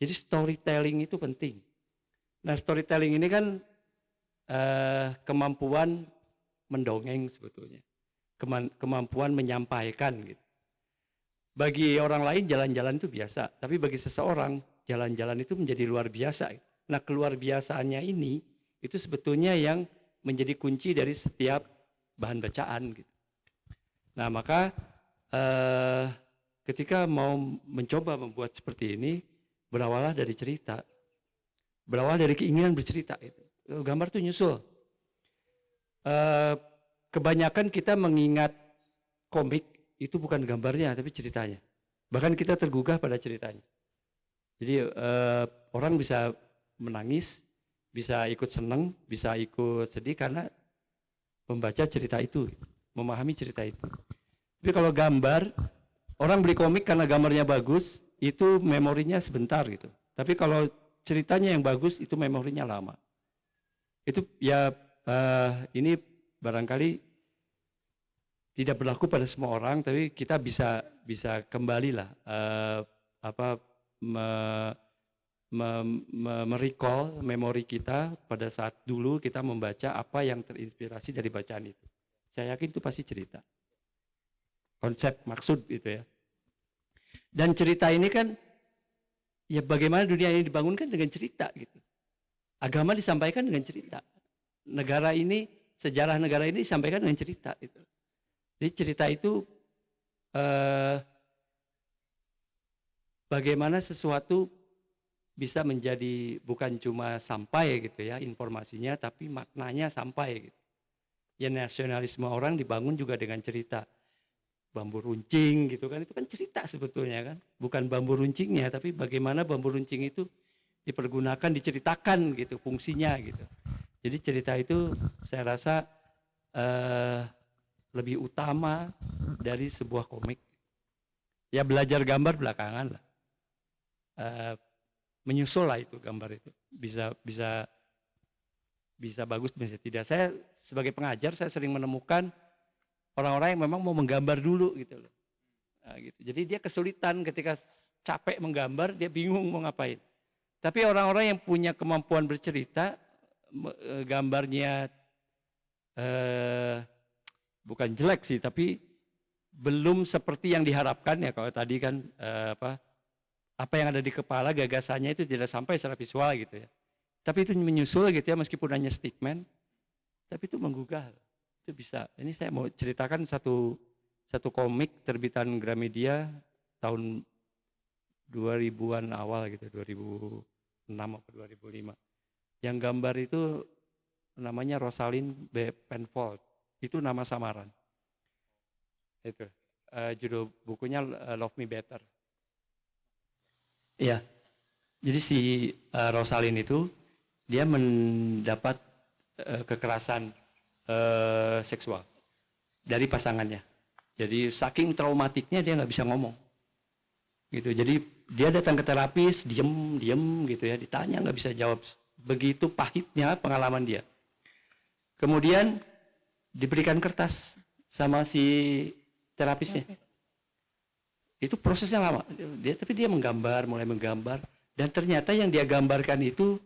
Jadi storytelling itu penting. Nah storytelling ini kan kemampuan mendongeng sebetulnya. Kemampuan menyampaikan gitu. Bagi orang lain jalan-jalan itu biasa, tapi bagi seseorang jalan-jalan itu menjadi luar biasa. Nah keluar biasaannya ini itu sebetulnya yang menjadi kunci dari setiap bahan bacaan gitu. Nah maka ketika mau mencoba membuat seperti ini, berawallah dari cerita, berawal dari keinginan bercerita. Gitu. Gambar itu nyusul. Kebanyakan kita mengingat komik itu bukan gambarnya tapi ceritanya. Bahkan kita tergugah pada ceritanya. Jadi orang bisa menangis, bisa ikut senang, bisa ikut sedih karena membaca cerita itu, memahami cerita itu. Tapi kalau gambar, orang beli komik karena gambarnya bagus, itu memorinya sebentar gitu. Tapi kalau ceritanya yang bagus, itu memorinya lama. Itu ya ini barangkali tidak berlaku pada semua orang, tapi kita bisa kembalilah merecall memori kita pada saat dulu kita membaca apa yang terinspirasi dari bacaan itu. Saya yakin itu pasti cerita, konsep, maksud gitu ya. Dan cerita ini kan ya bagaimana dunia ini dibangunkan dengan cerita gitu. Agama disampaikan dengan cerita. Negara ini, sejarah negara ini disampaikan dengan cerita gitu. Jadi cerita itu bagaimana sesuatu bisa menjadi bukan cuma sampai gitu ya informasinya, tapi maknanya sampai gitu. Ya nasionalisme orang dibangun juga dengan cerita. Bambu runcing gitu kan, itu kan cerita sebetulnya kan. Bukan bambu runcingnya, tapi bagaimana bambu runcing itu dipergunakan, diceritakan gitu fungsinya gitu. Jadi cerita itu saya rasa lebih utama dari sebuah komik. Ya belajar gambar belakangan lah. Menyusul lah itu gambar itu. Bisa bagus, bisa tidak. Saya sebagai pengajar saya sering menemukan orang-orang yang memang mau menggambar dulu gitu loh. Nah, gitu. Jadi dia kesulitan ketika capek menggambar, dia bingung mau ngapain. Tapi orang-orang yang punya kemampuan bercerita, gambarnya bukan jelek sih, tapi belum seperti yang diharapkan ya. Kalau tadi kan apa yang ada di kepala, gagasannya itu tidak sampai secara visual gitu ya. Tapi itu menyusul gitu ya, meskipun hanya statement, tapi itu menggugah. Itu bisa. Ini saya mau ceritakan satu komik terbitan Gramedia tahun 2000-an awal gitu, 2006 atau 2005. Yang gambar itu namanya Rosalind B. Penfold. Itu nama samaran. Itu judul bukunya Love Me Better. Iya. Jadi si Rosalind itu dia mendapat kekerasan seksual dari pasangannya. Jadi saking traumatiknya dia nggak bisa ngomong. Gitu. Jadi dia datang ke terapis, diem gitu ya, ditanya nggak bisa jawab. Begitu pahitnya pengalaman dia. Kemudian diberikan kertas sama si terapisnya. Itu prosesnya lama. Tapi dia menggambar, mulai menggambar, dan ternyata yang dia gambarkan itu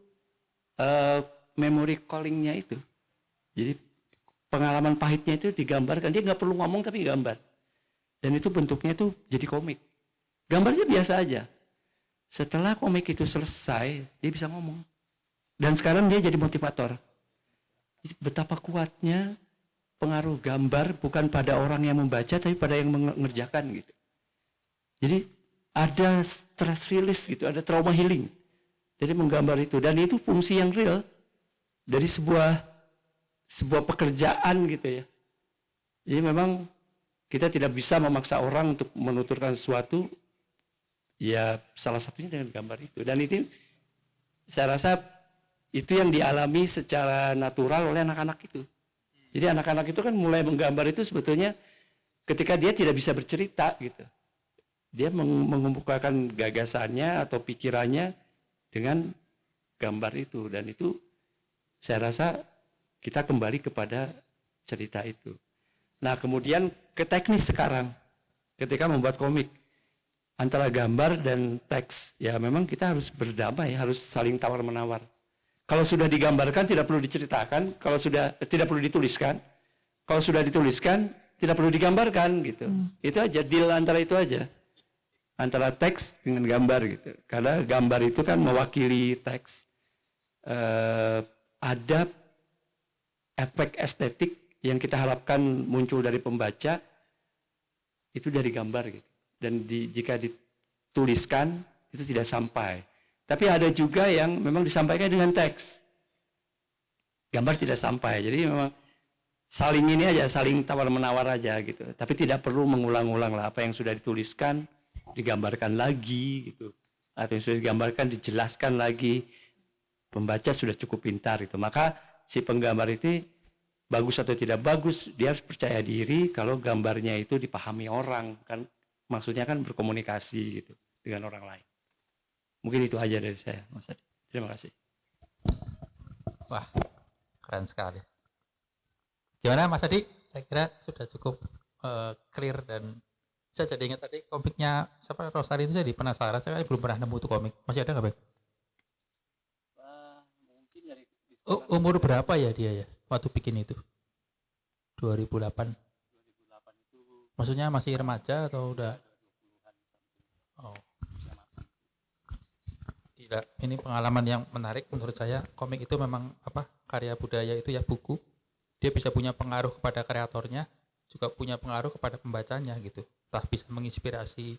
memory calling-nya itu. Jadi pengalaman pahitnya itu digambarkan. Dia nggak perlu ngomong tapi gambar. Dan itu bentuknya itu jadi komik. Gambarnya biasa aja. Setelah komik itu selesai, dia bisa ngomong. Dan sekarang dia jadi motivator. Betapa kuatnya pengaruh gambar bukan pada orang yang membaca, tapi pada yang mengerjakan gitu. Jadi ada stress release gitu, ada trauma healing dari menggambar itu. Dan itu fungsi yang real dari sebuah pekerjaan gitu ya. Jadi memang kita tidak bisa memaksa orang untuk menuturkan sesuatu, ya salah satunya dengan gambar itu. Dan itu saya rasa itu yang dialami secara natural oleh anak-anak itu. Jadi anak-anak itu kan mulai menggambar itu sebetulnya ketika dia tidak bisa bercerita gitu. Dia mengemukakan gagasannya atau pikirannya dengan gambar itu. Dan itu saya rasa kita kembali kepada cerita itu. Nah kemudian ke teknis sekarang. Ketika membuat komik. Antara gambar dan teks. Ya memang kita harus berdamai, harus saling tawar-menawar. Kalau sudah digambarkan tidak perlu diceritakan. Kalau sudah tidak perlu dituliskan. Kalau sudah dituliskan tidak perlu digambarkan gitu. Itu aja, deal antara itu aja. Antara teks dengan gambar gitu. Karena gambar itu kan mewakili teks. Ada efek estetik yang kita harapkan muncul dari pembaca itu dari gambar gitu. Dan jika dituliskan itu tidak sampai. Tapi ada juga yang memang disampaikan dengan teks. Gambar tidak sampai. Jadi memang saling ini aja, saling tawar-menawar aja gitu. Tapi tidak perlu mengulang-ulang lah apa yang sudah dituliskan digambarkan lagi gitu. Atau yang sudah digambarkan dijelaskan lagi. Pembaca sudah cukup pintar gitu. Maka si penggambar itu bagus atau tidak bagus, dia harus percaya diri kalau gambarnya itu dipahami orang kan. Maksudnya kan berkomunikasi gitu dengan orang lain. Mungkin itu aja dari saya, Mas Adi. Terima kasih. Wah, keren sekali. Gimana Mas Adi? Saya kira sudah cukup clear dan saya jadi ingat tadi komiknya siapa Rosari itu, jadi penasaran. Saya belum pernah nemu tuh komik. Masih ada nggak, Bang? Mungkin dari Umur berapa ya dia ya waktu bikin itu? 2008. itu Maksudnya masih remaja atau udah? Oh. Tidak, ini pengalaman yang menarik menurut saya. Komik itu memang karya budaya itu ya, buku. Dia bisa punya pengaruh kepada kreatornya, juga punya pengaruh kepada pembacanya gitu. Entah bisa menginspirasi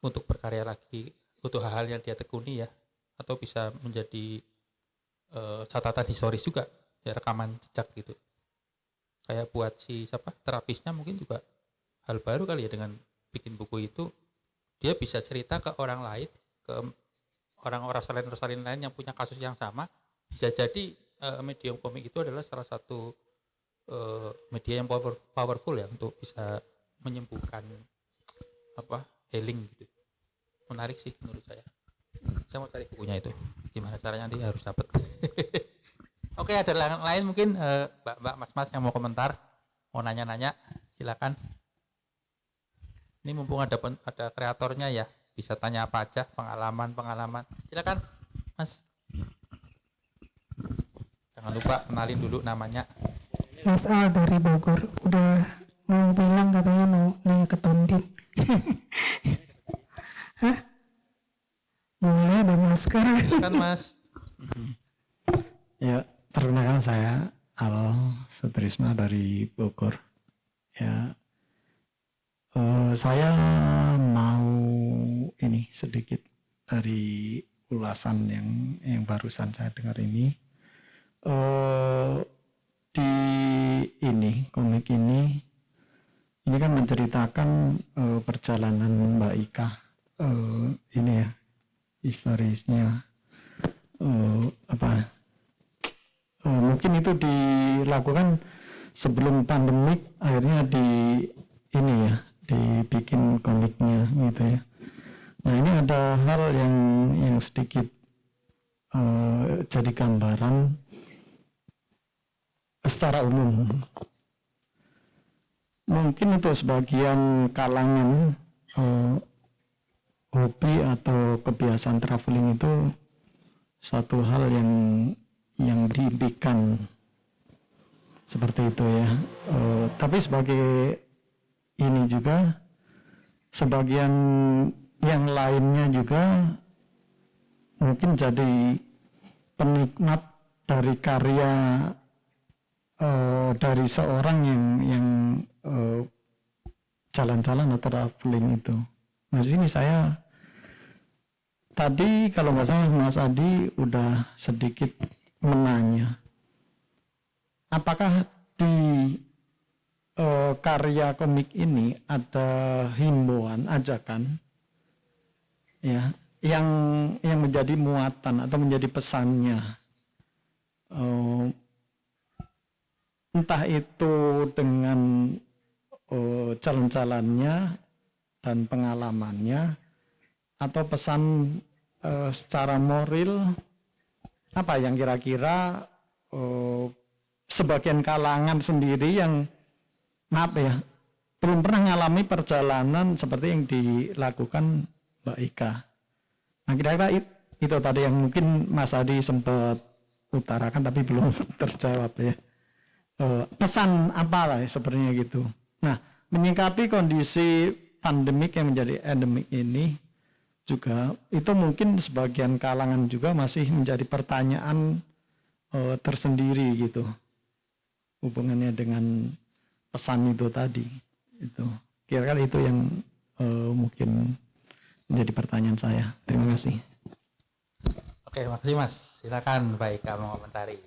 untuk berkarya lagi untuk hal-hal yang dia tekuni ya, atau bisa menjadi catatan historis juga, ya, rekaman jejak gitu. Kayak buat si terapisnya mungkin juga hal baru kali ya dengan bikin buku itu. Dia bisa cerita ke orang lain, ke orang-orang Rosalin lain yang punya kasus yang sama. Bisa jadi medium komik itu adalah salah satu media yang powerful ya untuk bisa menyembuhkan healing gitu. Menarik sih menurut saya. Saya mau cari bukunya itu. Gimana caranya nanti harus dapat. Oke, ada lain mungkin Mbak, Mas yang mau komentar, mau nanya-nanya, silakan. Ini mumpung ada kreatornya ya, bisa tanya apa aja, pengalaman. Silakan, Mas. Jangan lupa kenalin dulu namanya. Mas Al dari Bogor udah mau bilang katanya mau nanya ke Tondin. Hah? Boleh ada masker. Kan Mas. Ya, perkenalkan saya Al Sutrisna dari Bogor. Ya, saya mau ini sedikit dari ulasan yang barusan saya dengar ini. Di ini komik ini kan menceritakan perjalanan Mbak Ika, ini ya historisnya, mungkin itu dilakukan sebelum pandemik, akhirnya dibikin komiknya gitu ya. Nah, ini ada hal yang sedikit jadi gambaran secara umum. Mungkin untuk sebagian kalangan hobi atau kebiasaan traveling itu satu hal yang diimpikan seperti itu ya. Tapi sebagai ini juga sebagian yang lainnya juga mungkin jadi penikmat dari karya dari seorang yang jalan-jalan atau traveling itu. Nah, di sini saya tadi kalau nggak salah Mas Adi udah sedikit menanya, apakah di karya komik ini ada himbauan, ajakan ya yang menjadi muatan atau menjadi pesannya, entah itu dengan jalan-jalannya dan pengalamannya, atau pesan secara moral, apa yang kira-kira sebagian kalangan sendiri yang maaf ya belum pernah mengalami perjalanan seperti yang dilakukan Mbak Ika. Nah, kira-kira itu tadi yang mungkin Mas Adi sempat utarakan tapi belum terjawab ya. Pesan apa lah ya, sebenarnya gitu. Nah, menyikapi kondisi pandemik yang menjadi endemik ini juga, itu mungkin sebagian kalangan juga masih menjadi pertanyaan tersendiri gitu, hubungannya dengan pesan itu tadi. Itu kira-kira itu yang mungkin menjadi pertanyaan saya. Terima kasih. Oke, makasih Mas. Silakan Mbak Ika mengomentari,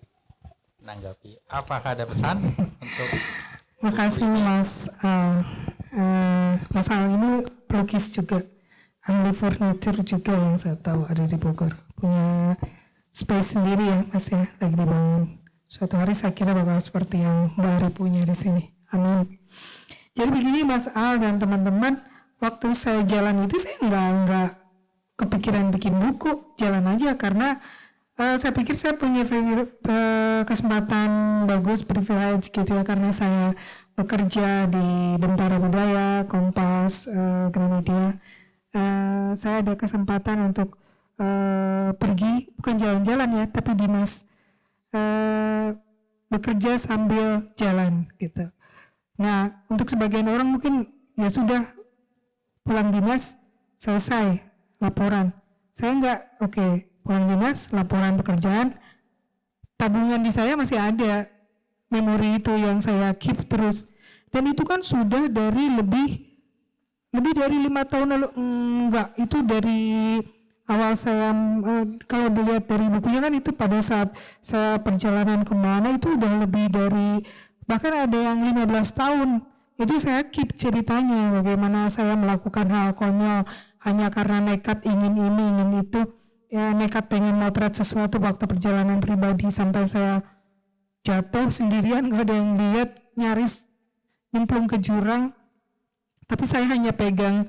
menanggapi. Apakah ada pesan untuk? Makasih Mas Al. Mas Al ini pelukis juga, ahli furniture juga yang saya tahu ada di Bogor. Punya space sendiri ya Mas ya, lagi dibangun. Suatu hari saya kira bakal seperti yang Mbak Ari punya di sini. Amin. Jadi begini Mas Al dan teman-teman, waktu saya jalan itu saya nggak kepikiran bikin buku, jalan aja karena saya pikir saya punya kesempatan bagus, privilege gitu ya, karena saya bekerja di Bentara Budaya, Kompas, Gramedia. Saya ada kesempatan untuk pergi, bukan jalan-jalan ya, tapi dinas, bekerja sambil jalan gitu. Nah, untuk sebagian orang mungkin ya sudah pulang dinas, selesai laporan. Saya enggak, oke, pulang dinas, laporan pekerjaan, tabungan di saya masih ada, memori itu yang saya keep terus. Dan itu kan sudah dari lebih dari 5 tahun lalu, enggak, itu dari awal saya, kalau dilihat dari bukunya kan itu pada saat saya perjalanan kemana itu udah lebih dari, bahkan ada yang 15 tahun, itu saya keep ceritanya, bagaimana saya melakukan hal konyol, hanya karena nekat ingin ini, ingin itu, ya nekat pengen motret sesuatu waktu perjalanan pribadi, sampai saya jatuh sendirian, gak ada yang lihat, nyaris nyemplung ke jurang, tapi saya hanya pegang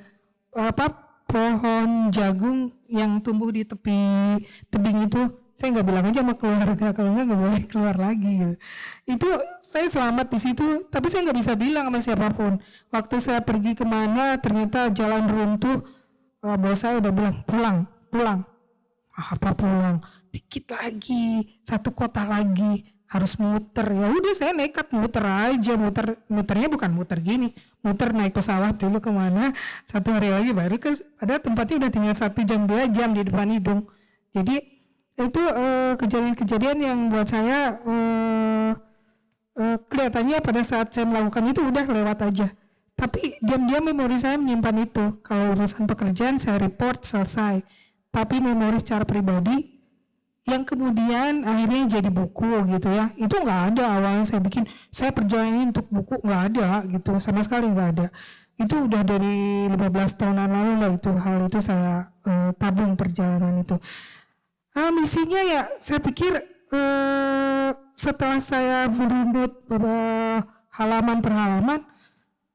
pohon jagung yang tumbuh di tepi tebing itu. Saya nggak bilang aja sama keluarga, kalau nggak boleh keluar lagi gitu. Itu saya selamat di situ, tapi saya nggak bisa bilang sama siapapun. Waktu saya pergi kemana, ternyata jalan runtuh, bos saya udah bilang pulang. Apa pulang? Dikit lagi, 1 kota lagi. harus muter. Ya udah saya nekat muter aja, muternya bukan muter gini, muter naik pesawat dulu kemana, 1 hari lagi baru ke, ada tempatnya udah tinggal 1 jam 2 jam di depan hidung. Jadi itu kejadian-kejadian yang buat saya kelihatannya pada saat saya melakukan itu udah lewat aja. Tapi diam-diam memori saya menyimpan itu. Kalau urusan pekerjaan saya report selesai. Tapi memori secara pribadi yang kemudian akhirnya jadi buku gitu ya, itu nggak ada. Awalnya saya bikin, saya perjalanan ini untuk buku, nggak ada gitu, sama sekali nggak ada. Itu udah dari 15 tahunan lalu lah itu, hal itu saya tabung perjalanan itu. Misinya ya saya pikir setelah saya merunut halaman per halaman,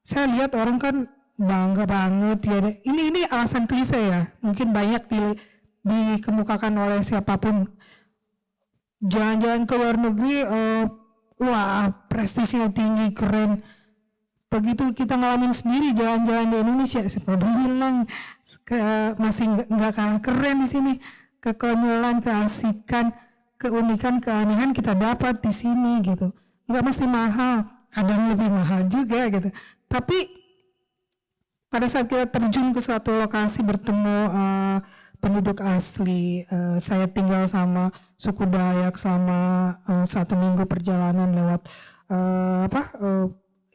saya lihat orang kan bangga banget ya. Ini alasan klise ya, mungkin banyak dikemukakan oleh siapapun. Jalan-jalan ke luar negeri, wah prestisnya tinggi, keren. Begitu kita ngalamin sendiri jalan-jalan di Indonesia, seperti bilang masih nggak kalah keren di sini. Kekonyolan, keasikan, keunikan, keanehan kita dapat di sini gitu. Nggak mesti mahal, kadang lebih mahal juga gitu. Tapi pada saat kita terjun ke suatu lokasi bertemu penduduk asli, saya tinggal sama suku Dayak selama 1 minggu perjalanan lewat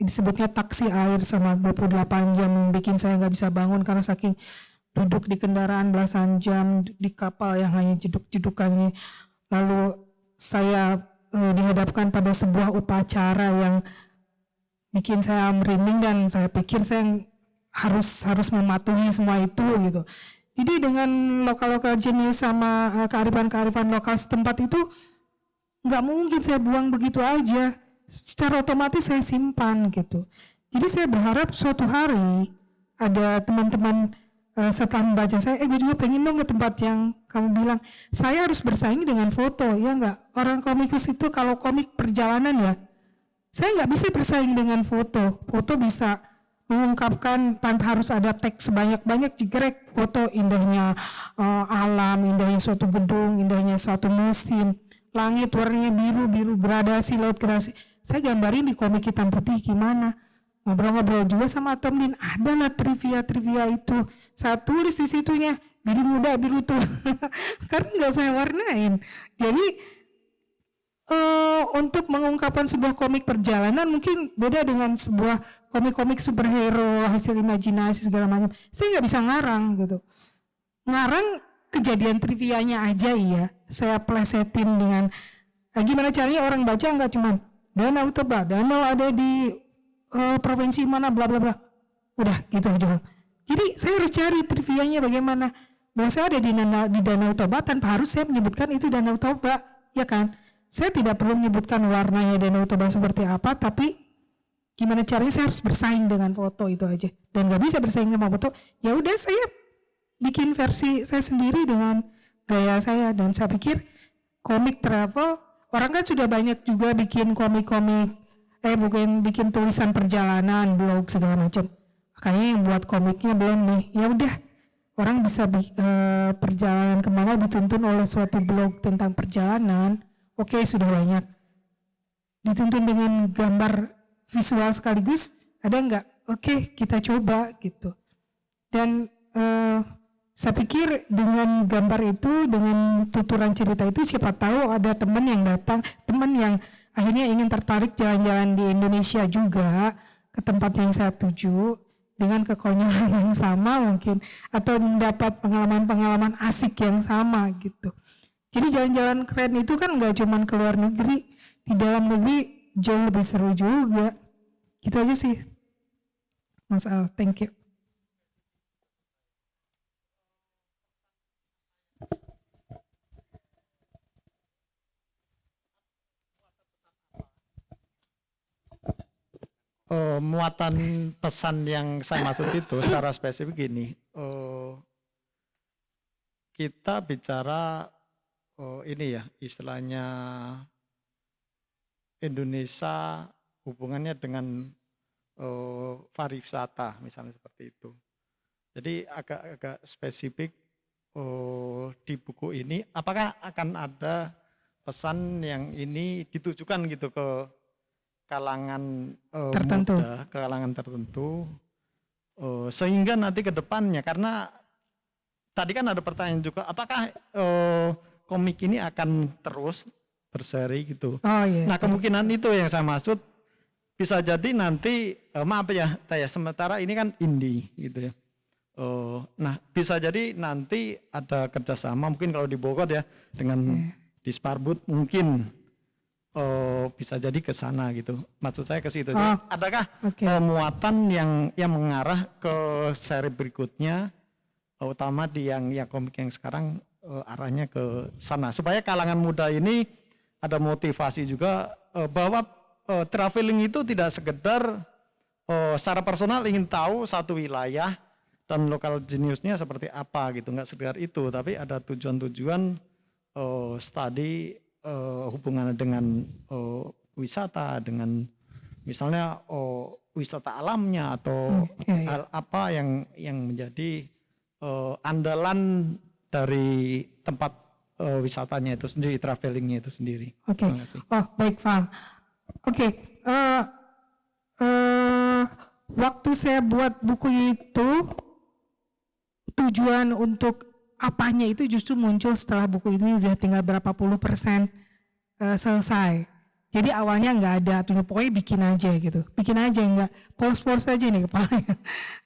disebutnya taksi air sama 28 jam yang bikin saya nggak bisa bangun karena saking duduk di kendaraan belasan jam di kapal yang hanya jeduk-jedukannya. Lalu saya dihadapkan pada sebuah upacara yang bikin saya merinding dan saya pikir saya harus mematuhi semua itu gitu. Jadi dengan lokal-lokal jenius sama kearifan-kearifan lokal setempat itu nggak mungkin saya buang begitu aja. Secara otomatis saya simpan gitu. Jadi saya berharap suatu hari ada teman-teman setelah membaca saya, gue juga pengen dong ke tempat yang kamu bilang. Saya harus bersaing dengan foto, ya nggak? Orang komikus itu kalau komik perjalanan ya, saya nggak bisa bersaing dengan foto. Foto bisa mengungkapkan tanpa harus ada teks sebanyak-banyak, jegrek foto indahnya alam, indahnya suatu gedung, indahnya suatu musim, langit warnanya biru gradasi, laut gradasi. Saya gambarin di komik hitam putih gimana. Ngobrol-ngobrol juga sama Tom Lin, ada lah trivia itu. Saya tulis di situnya, biru muda, biru tua. Karena nggak saya warnain. Jadi untuk mengungkapkan sebuah komik perjalanan mungkin beda dengan sebuah komik-komik superhero hasil imajinasi segala macam. Saya nggak bisa ngarang gitu. Ngarang kejadian trivianya aja iya. Saya plesetin dengan gimana caranya orang baca nggak cuman Danau Toba, danau ada di provinsi mana bla bla bla. Udah gitu aja. Jadi saya harus cari trivianya bagaimana. Bahwa saya ada di Danau Toba tanpa harus saya menyebutkan itu Danau Toba, ya kan? Saya tidak perlu menyebutkan warnanya Danau Toba seperti apa, tapi gimana caranya saya harus bersaing dengan foto itu aja. Dan nggak bisa bersaing sama foto, ya udah saya bikin versi saya sendiri dengan gaya saya. Dan saya pikir komik travel, orang kan sudah banyak juga bikin komik-komik, bukan bikin tulisan perjalanan, blog segala macam. Kayaknya yang buat komiknya belum nih. Ya udah, orang bisa perjalanan kemana dituntun oleh suatu blog tentang perjalanan. Oke, sudah banyak. Dituntun dengan gambar visual sekaligus, ada nggak? Oke, kita coba gitu. Dan saya pikir dengan gambar itu, dengan tuturan cerita itu, siapa tahu ada teman yang datang, teman yang akhirnya ingin tertarik jalan-jalan di Indonesia juga ke tempat yang saya tuju dengan kekonyolan yang sama mungkin, atau mendapat pengalaman-pengalaman asik yang sama gitu. Jadi jalan-jalan keren itu kan nggak cuma ke luar negeri, di dalam negeri jauh lebih seru juga. Gitu aja sih, Mas Al. Thank you. Muatan pesan yang saya maksud itu secara spesifik gini, kita bicara ini ya istilahnya Indonesia hubungannya dengan pariwisata misalnya seperti itu. Jadi agak spesifik di buku ini apakah akan ada pesan yang ini ditujukan gitu ke kalangan Tertentu. muda, ke kalangan tertentu, sehingga nanti ke depannya, karena tadi kan ada pertanyaan juga, apakah komik ini akan terus berseri gitu. Oh iya. Nah kemungkinan itu yang saya maksud, bisa jadi nanti, maaf ya, sementara ini kan indie gitu ya. Nah bisa jadi nanti ada kerjasama, mungkin kalau di Bogor ya, dengan Disparbud mungkin bisa jadi ke sana gitu. Maksud saya ke situ. Jadi, adakah muatan yang mengarah ke seri berikutnya, utama di yang komik yang sekarang arahnya ke sana, supaya kalangan muda ini ada motivasi juga bahwa traveling itu tidak sekedar secara personal ingin tahu satu wilayah dan lokal jeniusnya seperti apa gitu, nggak sekedar itu, tapi ada tujuan-tujuan studi hubungannya dengan wisata, dengan misalnya wisata alamnya atau hal apa yang menjadi andalan dari tempat wisatanya itu sendiri, travelingnya itu sendiri. Oke. Terima kasih. Oh baik, paham. Oke. Waktu saya buat buku itu, tujuan untuk apanya itu justru muncul setelah buku ini udah tinggal berapa puluh persen selesai. Jadi awalnya nggak ada, pokoknya bikin aja gitu, bikin aja, nggak polos-polos aja nih kepalanya.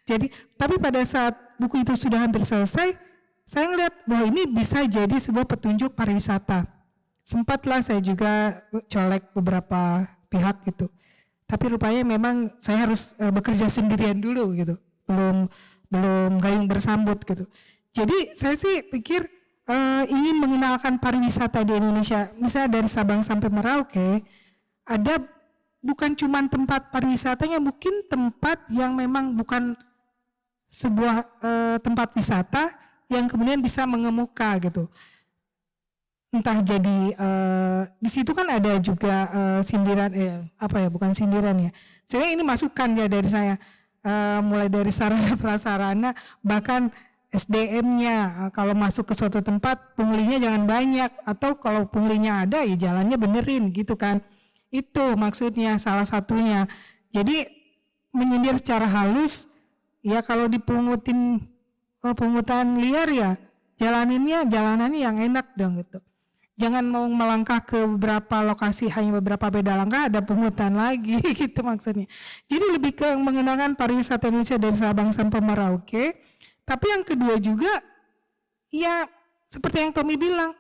Jadi, tapi pada saat buku itu sudah hampir selesai, saya ngeliat bahwa ini bisa jadi sebuah petunjuk pariwisata. Sempatlah saya juga colek beberapa pihak gitu, tapi rupanya memang saya harus bekerja sendirian dulu gitu, belum gayung bersambut gitu. Jadi saya sih pikir ingin mengenalkan pariwisata di Indonesia, misalnya dari Sabang sampai Merauke, ada bukan cuma tempat pariwisatanya, mungkin tempat yang memang bukan sebuah tempat wisata yang kemudian bisa mengemuka gitu. Entah jadi di situ kan ada juga sindiran, bukan sindiran ya. Sebenarnya ini masukan ya dari saya, mulai dari sarana prasarana, bahkan SDM-nya, kalau masuk ke suatu tempat punglinya jangan banyak, atau kalau punglinya ada ya jalannya benerin gitu kan. Itu maksudnya salah satunya. Jadi menyindir secara halus, ya kalau dipungutin pungutan liar ya jalanannya yang enak dong gitu. Jangan mau melangkah ke beberapa lokasi, hanya beberapa beda langkah ada pungutan lagi gitu maksudnya. Jadi lebih ke mengenalkan pariwisata Indonesia dari Sabang sampai Merauke. Tapi yang kedua juga, ya seperti yang Tommy bilang,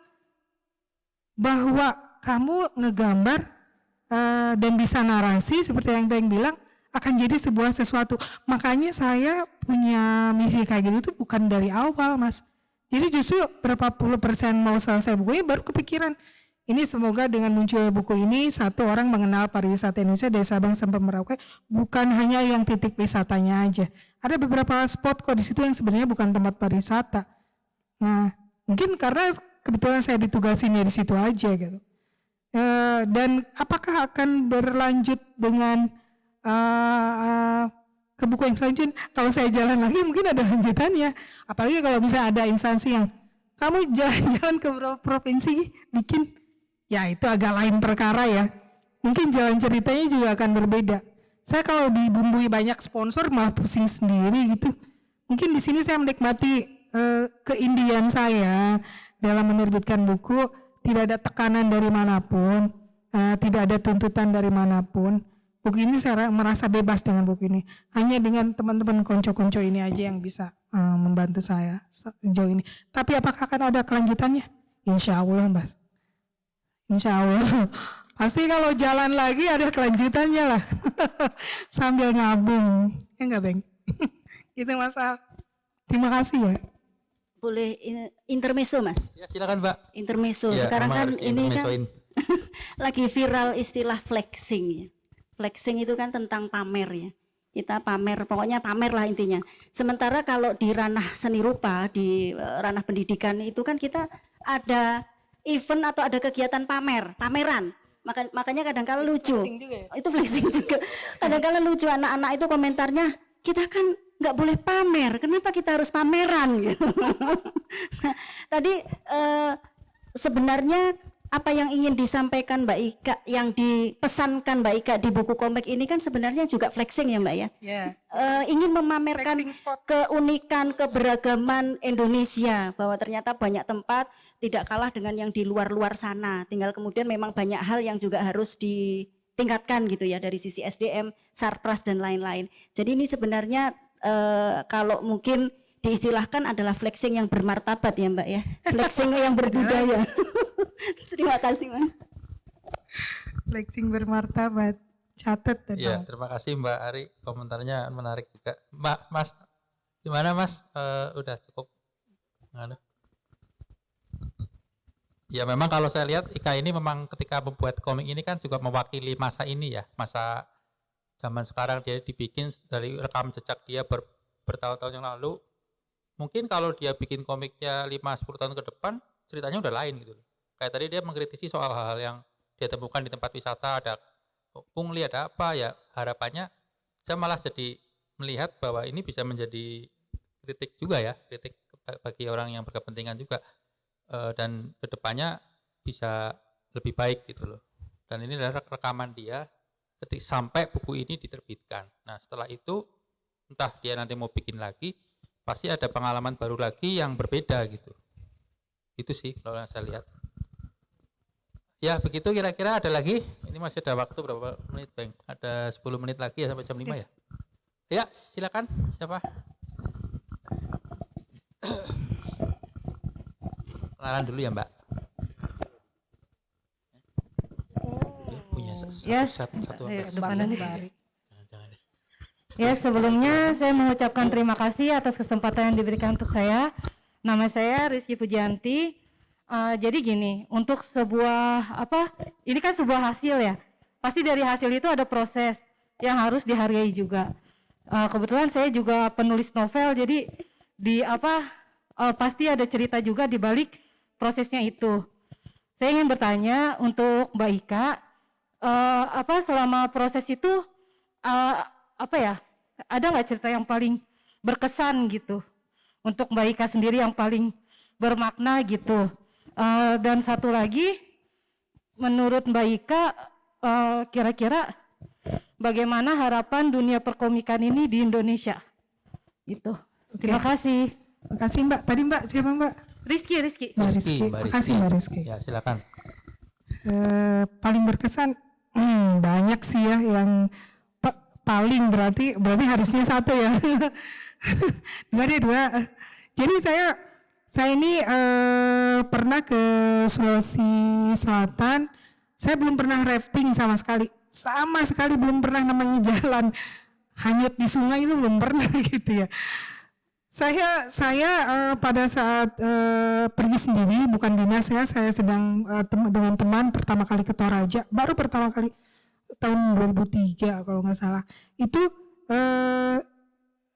bahwa kamu ngegambar dan bisa narasi seperti yang Bang bilang, akan jadi sebuah sesuatu. Makanya saya punya misi kayak gitu tuh bukan dari awal, Mas. Jadi justru berapa puluh persen mau selesai bukunya baru kepikiran. Ini semoga dengan munculnya buku ini, satu orang mengenal pariwisata Indonesia dari Sabang sampai Merauke, bukan hanya yang titik wisatanya aja. Ada beberapa spot kok di situ yang sebenarnya bukan tempat pariwisata. Nah, mungkin karena kebetulan saya ditugasinnya di situ aja gitu. Dan apakah akan berlanjut dengan ke buku yang selanjutnya? Kalau saya jalan lagi mungkin ada lanjutannya. Apalagi kalau bisa ada instansi yang kamu jalan-jalan ke provinsi bikin, ya itu agak lain perkara ya. Mungkin jalan ceritanya juga akan berbeda. Saya kalau dibumbui banyak sponsor malah pusing sendiri gitu. Mungkin di sini saya menikmati keindian saya dalam menerbitkan buku, tidak ada tekanan dari manapun, tidak ada tuntutan dari manapun. Buku ini saya merasa bebas dengan buku ini. Hanya dengan teman-teman konco-konco ini aja yang bisa membantu saya sejauh ini. Tapi apakah akan ada kelanjutannya? Insya Allah, Mas. Insya Allah. Pasti kalau jalan lagi ada kelanjutannya lah. Sambil ngabung. Ya enggak, Bang? Gitu, Mas Al. Terima kasih ya. Boleh intermezzo, Mas? Ya silakan, Mbak. Intermezzo. Ya, Sekarang kan ini kan intermezzoin. lagi viral istilah flexing ya. Flexing itu kan tentang pamer ya. Kita pamer, pokoknya pamer lah intinya. Sementara kalau di ranah seni rupa, di ranah pendidikan itu kan kita ada event atau ada kegiatan pameran. Makanya kadang-kala lucu. Itu flexing juga. Kadang-kala lucu, anak-anak itu komentarnya, kita kan nggak boleh pamer, kenapa kita harus pameran gitu. Tadi sebenarnya apa yang ingin disampaikan Mbak Ika, yang dipesankan Mbak Ika di buku komik ini kan sebenarnya juga flexing ya Mbak ya. Ingin memamerkan keunikan, keberagaman Indonesia, bahwa ternyata banyak tempat tidak kalah dengan yang di luar-luar sana. Tinggal kemudian memang banyak hal yang juga harus ditingkatkan gitu ya dari sisi SDM, Sarpras dan lain-lain. Jadi ini sebenarnya kalau mungkin diistilahkan adalah flexing yang bermartabat ya Mbak ya. Flexing yang berbudaya. Terima kasih Mas. Flexing bermartabat. Catat tadi. Iya, terima kasih Mbak Ari, komentarnya menarik juga. Mas, gimana Mas? Udah cukup? Nggak. Ya memang kalau saya lihat Ika ini memang ketika membuat komik ini kan juga mewakili masa ini ya, masa zaman sekarang. Dia dibikin dari rekam jejak dia bertahun-tahun yang lalu. Mungkin kalau dia bikin komiknya 5-10 tahun ke depan, ceritanya udah lain gitu. Kayak tadi dia mengkritisi soal hal-hal yang dia temukan di tempat wisata, ada pungli, ada apa ya, harapannya saya malah jadi melihat bahwa ini bisa menjadi kritik juga ya, kritik bagi orang yang berkepentingan juga, dan kedepannya bisa lebih baik gitu loh. Dan ini adalah rekaman dia ketika sampai buku ini diterbitkan. Nah setelah itu entah dia nanti mau bikin lagi, pasti ada pengalaman baru lagi yang berbeda gitu. Itu sih kalau yang saya lihat. Ya begitu kira-kira. Ada lagi? Ini masih ada waktu berapa menit Bang? Ada 10 menit lagi ya sampai jam 5 ya? Ya silakan, siapa? Kenalan dulu ya Mbak. Punya satu Jangan. Ya, sebelumnya saya mengucapkan terima kasih atas kesempatan yang diberikan untuk saya. Nama saya Rizky Pujianti. Jadi gini, untuk sebuah ini kan sebuah hasil ya. Pasti dari hasil itu ada proses yang harus dihargai juga. Kebetulan saya juga penulis novel, jadi pasti ada cerita juga di balik prosesnya itu. Saya ingin bertanya untuk Mbak Ika, selama proses itu ada nggak cerita yang paling berkesan gitu untuk Mbak Ika sendiri yang paling bermakna gitu. Dan satu lagi, menurut Mbak Ika, kira-kira bagaimana harapan dunia perkomikan ini di Indonesia? Gitu. Terima kasih. Terima kasih Mbak. Tadi Mbak siapa Mbak? Rizky. Mbak Rizky. Terima kasih Mbak Rizky. Ya silakan. Paling berkesan banyak sih ya, yang paling berarti harusnya satu ya. dua. Jadi saya ini pernah ke Sulawesi Selatan. Saya belum pernah rafting sama sekali belum pernah, namanya jalan hanyut di sungai itu belum pernah gitu ya. Saya pada saat pergi sendiri, bukan dinas ya, saya sedang dengan teman pertama kali ke Toraja, baru pertama kali tahun 2003 kalau nggak salah. Itu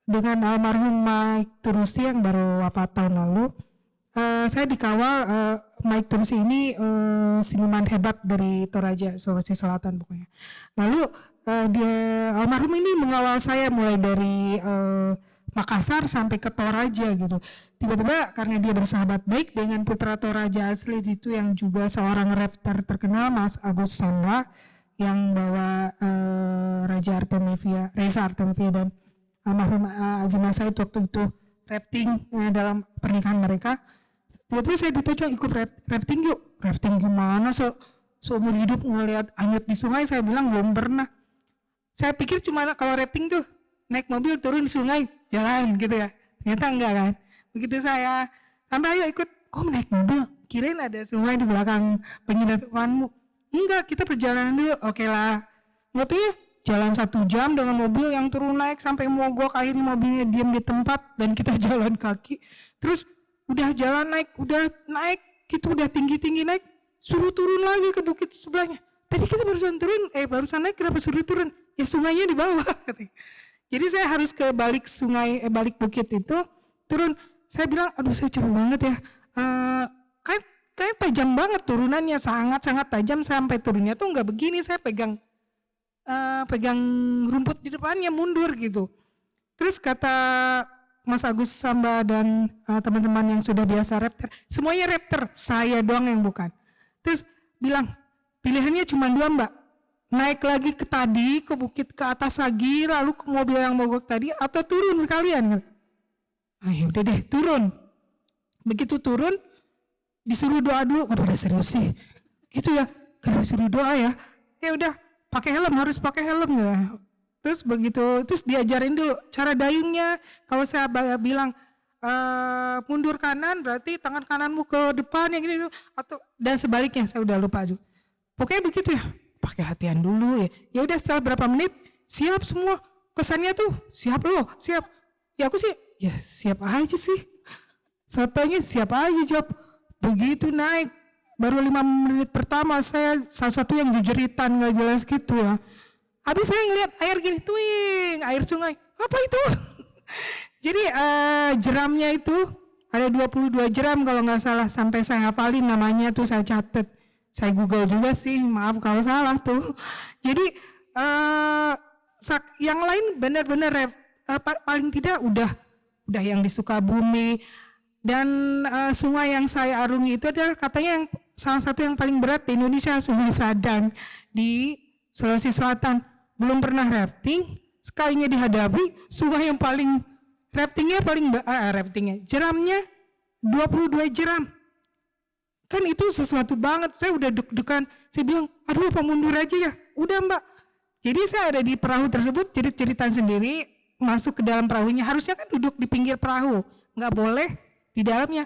dengan almarhum Mike Turusi yang baru wafat tahun lalu. Saya dikawal, Mike Turusi ini seniman hebat dari Toraja, Sulawesi Selatan pokoknya. Lalu almarhum ini mengawal saya mulai dari Makassar sampai ke Toraja gitu. Tiba-tiba karena dia bersahabat baik dengan putra Toraja asli itu yang juga seorang rafter terkenal, Mas Agus Sandra, yang bawa Reza Artemevia dan almarhum Azimah Said waktu itu rafting dalam pernikahan mereka. Tiba-tiba saya ditunjuk ikut rafting yuk. Rafting gimana? Seumur hidup ngelihat hanyut di sungai, saya bilang belum pernah. Saya pikir cuma kalau rafting tuh naik mobil turun di sungai jalan gitu ya. Ternyata enggak kan. Begitu saya sampai ayo ikut, kok naik mobil? Kirain ada sungai di belakang penginapanmu. Enggak, kita perjalanan dulu. Oke lah. Nggak tuh ya, jalan 1 jam dengan mobil yang turun naik sampai mogok, akhirnya mobilnya diam di tempat dan kita jalan kaki. Terus udah jalan naik gitu, udah tinggi-tinggi naik, suruh turun lagi ke bukit sebelahnya. Tadi kita barusan naik, kenapa suruh turun? Ya sungainya di bawah. Jadi saya harus ke balik sungai, balik bukit itu, turun. Saya bilang, aduh saya capek banget ya. Kayak tajam banget turunannya, sangat-sangat tajam, sampai turunnya tuh nggak begini, saya pegang rumput di depannya mundur gitu. Terus kata Mas Agus Samba dan teman-teman yang sudah biasa rafter, semuanya rafter, saya doang yang bukan. Terus bilang pilihannya cuma dua Mbak, naik lagi ke tadi, ke bukit ke atas lagi, lalu ke mobil yang mogok tadi, atau turun sekalian. Ayo udah deh turun. Begitu turun, disuruh doa dulu. Pada serius sih, gitu ya, karena disuruh doa ya. Ya udah, pakai helm, harus pakai helm ya. Terus begitu, terus diajarin dulu cara dayungnya. Kalau saya bilang mundur kanan, berarti tangan kananmu ke depan yang gini, atau dan sebaliknya. Saya udah lupa juga. Pokoknya begitu ya. Pakai latihan dulu ya. Ya udah setelah berapa menit siap semua. Kesannya tuh siap loh, siap. Ya aku sih ya siap aja sih. Sotonya siap aja jawab. Begitu naik baru 5 menit pertama saya salah satu yang jujuritan nggak jelas gitu ya. Habis saya ngeliat air gini, tuing, air sungai. Apa itu? Jadi jeramnya itu ada 22 jeram kalau nggak salah, sampai saya hafalin namanya tuh, saya catat. Saya Google juga sih, maaf kalau salah tuh. Jadi yang lain benar-benar paling tidak udah yang di Sukabumi. Dan sungai yang saya arungi itu adalah katanya yang salah satu yang paling berat di Indonesia, Sungai Sadang di Sulawesi Selatan. Belum pernah rafting, sekalinya dihadapi sungai yang paling raftingnya jeramnya 22 jeram. Kan itu sesuatu banget, saya udah deg-degan. Saya bilang, aduh apa mundur aja ya? Udah Mbak. Jadi saya ada di perahu tersebut, cerita sendiri, masuk ke dalam perahunya. Harusnya kan duduk di pinggir perahu, nggak boleh di dalamnya.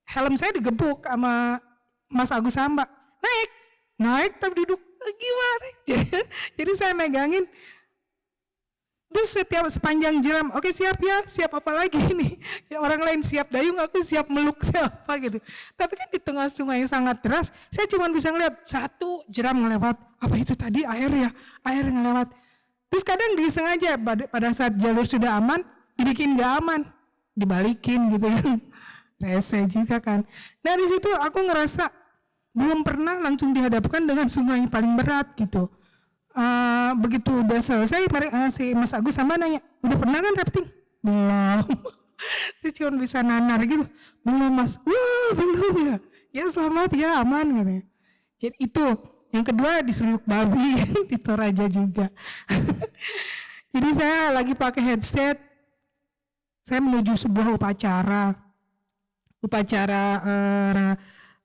Helm saya digebuk sama Mas Agus sama Mbak. Naik tapi duduk, gimana? Jadi saya megangin. Terus sepanjang jeram, oke siap ya, siap apa lagi nih? Ya orang lain siap dayung, aku siap meluk siapa gitu. Tapi kan di tengah sungai yang sangat deras, saya cuma bisa ngeliat satu jeram ngelewat. Apa itu tadi air ya? Air ngelewat. Terus kadang disengaja pada saat jalur sudah aman, dibikin gak aman, dibalikin gitu ya. Rese juga kan. Nah di situ aku ngerasa belum pernah langsung dihadapkan dengan sungai yang paling berat gitu. Begitu udah selesai, si Mas Agus sama nanya, udah pernah kan rafting? Belum. Terus cuma bisa nanar gitu. Belum Mas. Wah belum ya. Ya selamat ya, aman gitu. Jadi itu. Yang kedua disuruh babi di Toraja juga. Jadi saya lagi pakai headset. Saya menuju sebuah upacara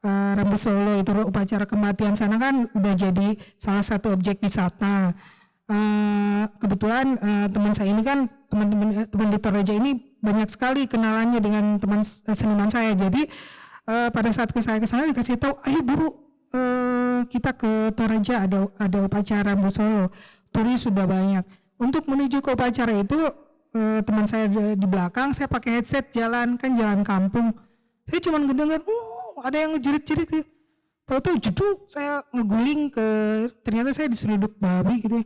Rambu Solo, itu upacara kematian sana kan udah jadi salah satu objek wisata. Kebetulan teman saya ini kan teman di Toraja ini banyak sekali kenalannya dengan teman seniman saya. Jadi pada saat saya ke sana dikasih tahu, ayo Bu, kita ke Toraja ada upacara Rambu Solo. Turis sudah banyak. Untuk menuju ke upacara itu teman saya di belakang, saya pakai headset jalan kampung. Saya cuma ngedengar, ada yang ngejerit-jerit gitu. Tahu-tahu jeduk, saya ngeguling ternyata saya diseruduk babi gitu ya.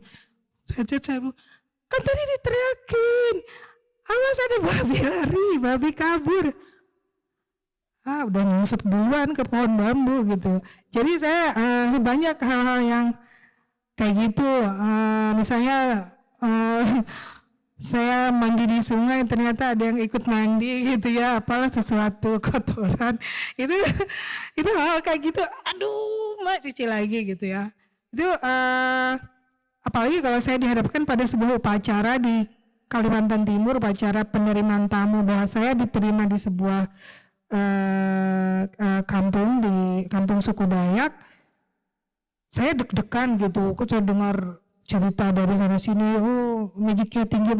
Saya bilang, kan tadi diteriakin, awas ada babi lari, babi kabur. Udah nyusup duluan ke pohon bambu gitu. Jadi saya banyak hal-hal yang kayak gitu. Misalnya saya mandi di sungai, ternyata ada yang ikut mandi gitu ya, apalah sesuatu kotoran. Itu hal kayak gitu. Aduh, mak cuci lagi gitu ya. Itu apalagi kalau saya dihadapkan pada sebuah upacara di Kalimantan Timur, upacara penerimaan tamu, bahwa saya diterima di sebuah kampung, di kampung suku Dayak. Saya deg-degan gitu, kok saya dengar cerita dari sana sini, magicnya tinggi,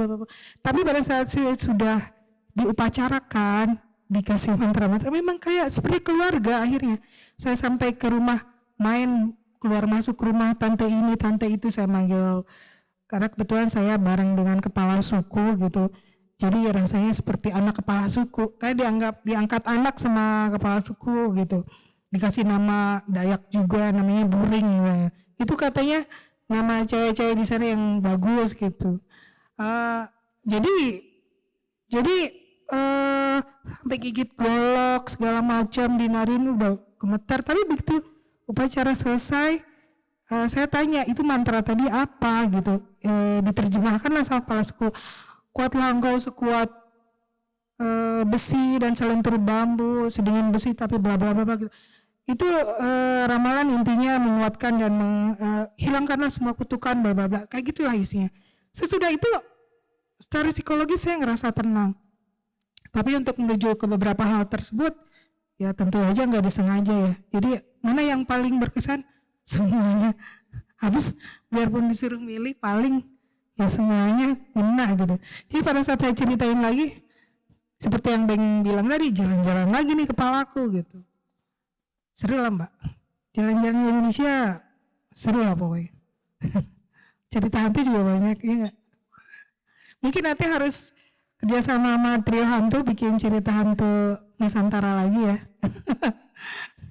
tapi pada saat saya sudah diupacarakan, dikasih mantra-mantra, memang kayak seperti keluarga. Akhirnya saya sampai ke rumah, main keluar masuk ke rumah tante ini, tante itu saya manggil, karena kebetulan saya bareng dengan kepala suku gitu. Jadi rasanya seperti anak kepala suku, kayak diangkat anak sama kepala suku gitu. Dikasih nama Dayak juga, namanya Buring. Ya. Itu katanya nama cewek-cewek di sana yang bagus gitu. Jadi sampai gigit golok segala macam dinarin udah gemetar. Tapi begitu upacara selesai, saya tanya itu mantra tadi apa gitu. Diterjemahkanlah sama kepala suku. Kuatlah engkau sekuat besi dan selentur bambu, sedingin besi tapi bla bla bla gitu. Itu ramalan intinya menguatkan dan hilangkanlah semua kutukan bla bla bla, kayak gitulah isinya. Sesudah itu secara psikologis saya ngerasa tenang. Tapi untuk menuju ke beberapa hal tersebut, ya tentu aja nggak disengaja ya. Jadi mana yang paling berkesan? Semuanya. Habis biarpun disuruh milih paling ya semuanya ngena gitu. Jadi pada saat saya ceritain lagi, seperti yang Beng bilang tadi, jalan-jalan lagi nih kepalaku gitu. Seru lah Mbak. Jalan-jalan di Indonesia seru lah pokoknya. Cerita hantu juga banyak, ya nggak? Mungkin nanti harus kerjasama sama Trio Hantu bikin cerita hantu Nusantara lagi ya.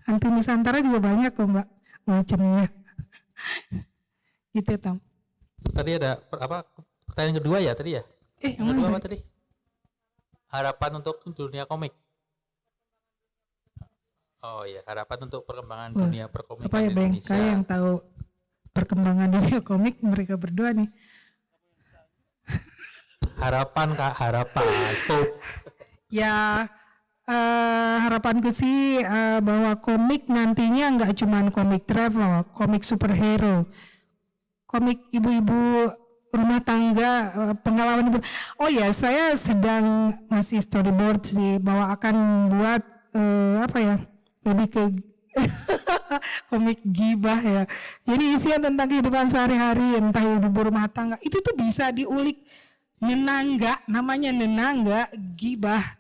Hantu Nusantara juga banyak kok Mbak, macamnya. Gitu Tom. Tadi ada pertanyaan kedua ya tadi ya? Yang Yang kedua mana? apa tadi? Harapan untuk dunia komik. Oh iya, harapan untuk perkembangan Wah, dunia perkomikan Apa ya di Beng? Indonesia. Kayak yang tahu perkembangan dunia komik mereka berdua nih. Harapan Kak, harapan. Tuh. Ya harapanku sih bahwa komik nantinya nggak cuman komik travel, komik superhero, komik ibu-ibu rumah tangga, pengalaman ibu. Oh ya, saya sedang masih storyboard sih bahwa akan buat lebih ke komik gibah ya. Jadi isinya tentang kehidupan sehari-hari, entah ibu rumah tangga. Itu tuh bisa diulik. Nenangga, namanya nenangga, gibah,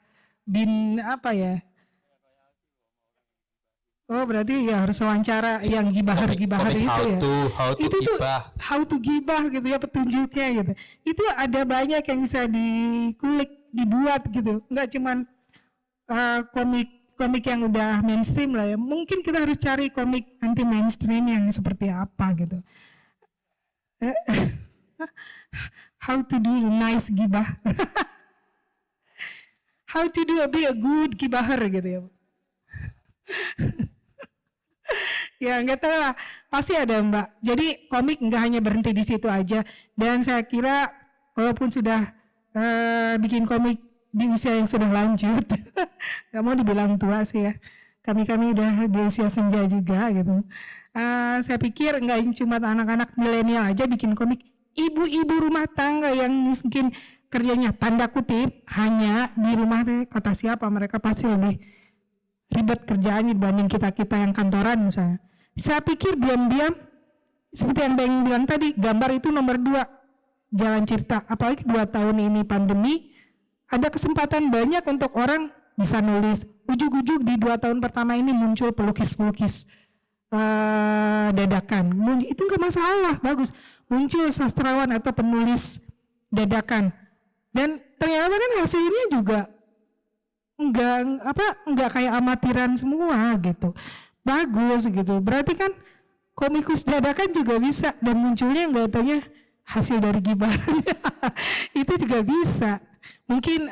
Oh berarti ya harus wawancara yang gibahar Komik itu ya. how to Itu tuh gibah. how to gibah gitu ya, petunjuknya gitu. Itu ada banyak yang bisa dikulik, dibuat gitu. Enggak cuman komik yang udah mainstream lah ya. Mungkin kita harus cari komik anti mainstream yang seperti apa gitu. How to do nice gibah. How to be a good gibahar gitu ya. Ya nggak tahu lah, pasti ada Mbak. Jadi komik nggak hanya berhenti di situ aja. Dan saya kira walaupun sudah bikin komik di usia yang sudah lanjut, nggak mau dibilang tua sih ya. Kami udah di usia senja juga gitu. Saya pikir nggak cuma anak-anak milenial aja bikin komik. Ibu-ibu rumah tangga yang mungkin kerjanya tanda kutip hanya di rumah kata siapa, mereka pasti lebih ribet kerjaannya dibanding kita yang kantoran misalnya. Saya pikir diam-diam seperti yang Bang bilang tadi, gambar itu nomor 2 jalan cerita. Apalagi 2 tahun ini pandemi, ada kesempatan banyak untuk orang bisa nulis. Ujug-ujug di 2 tahun pertama ini muncul pelukis-pelukis dadakan. Itu enggak masalah, bagus. Muncul sastrawan atau penulis dadakan. Dan ternyata kan hasilnya juga enggak kayak amatiran semua gitu. Bagus gitu. Berarti kan komikus dadakan juga bisa, dan munculnya enggak taunya hasil dari gibah. Itu juga bisa. Mungkin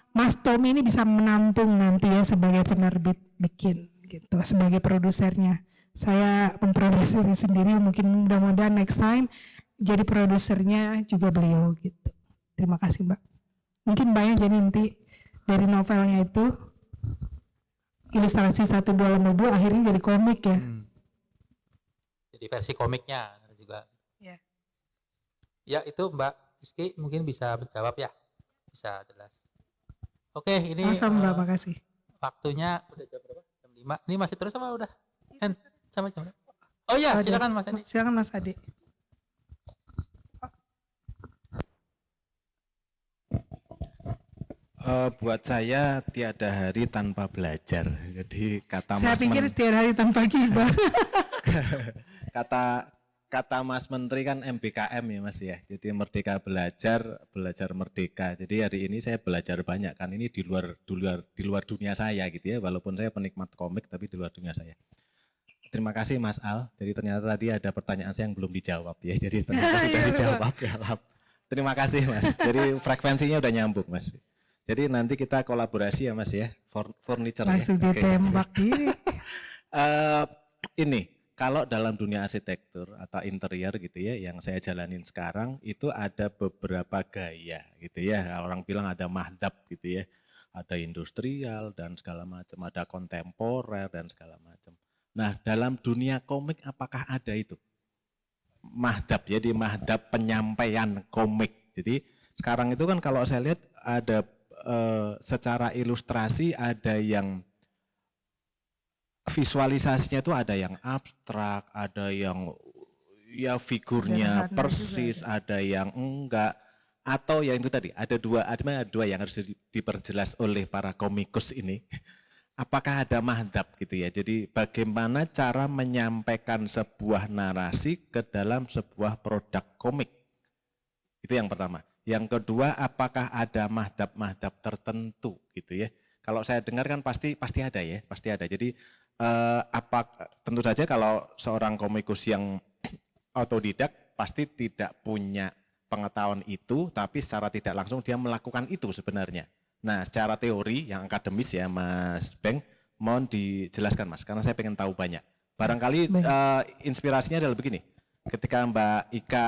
Mas Tommy ini bisa menampung nanti ya sebagai penerbit bikin gitu, sebagai produsernya. Saya memproduksi sendiri, mungkin mudah-mudahan next time jadi produsernya juga beliau gitu. Terima kasih Mbak. Mungkin banyak jadi nanti dari novelnya itu ilustrasi 1, 2, 2 akhirnya jadi komik ya. Jadi versi komiknya juga. Ya. Ya itu Mbak Rizky mungkin bisa menjawab ya, bisa jelas. Oke, ini Mbak, makasih. waktunya udah jam berapa? Jam 5. Ini masih terus apa udah? Kan sama jam berapa? Oh iya, silakan Mas Adi. Silakan Mas Adi. Buat saya tiada hari tanpa belajar. Jadi kata Saya Mas pikir setiap hari tanpa gibah. kata Mas Menteri kan MBKM ya Mas ya. Jadi merdeka belajar, belajar merdeka. Jadi hari ini saya belajar banyak kan, ini di luar dunia saya gitu ya. Walaupun saya penikmat komik tapi di luar dunia saya. Terima kasih Mas Al. Jadi ternyata tadi ada pertanyaan saya yang belum dijawab ya. Jadi ternyata sudah dijawab ya. Terima kasih Mas. Jadi frekuensinya udah nyambung Mas. Jadi nanti kita kolaborasi ya Mas ya, furniture ya. Masih ditembak ini. Ini kalau dalam dunia arsitektur atau interior gitu ya, yang saya jalanin sekarang itu ada beberapa gaya gitu ya. Kalau orang bilang ada mahdab gitu ya, ada industrial dan segala macam, ada kontemporer dan segala macam. Nah, dalam dunia komik apakah ada itu? Mahdab, jadi mahdab penyampaian komik. Jadi sekarang itu kan kalau saya lihat ada secara ilustrasi ada yang visualisasinya itu ada yang abstrak, ada yang ya figurnya Sederhana persis, juga ada yang enggak, atau yang itu tadi ada dua yang harus diperjelas oleh para komikus ini. Apakah ada mahdab gitu ya? Jadi bagaimana cara menyampaikan sebuah narasi ke dalam sebuah produk komik? Itu yang pertama. Yang kedua, apakah ada mahdab-mahdab tertentu gitu ya? Kalau saya dengar kan pasti ada ya, pasti ada. Jadi tentu saja kalau seorang komikus yang otodidak pasti tidak punya pengetahuan itu, tapi secara tidak langsung dia melakukan itu sebenarnya. Nah, secara teori yang akademis ya Mas Beng, mohon dijelaskan Mas, karena saya pengen tahu banyak. Barangkali inspirasinya adalah begini, ketika Mbak Ika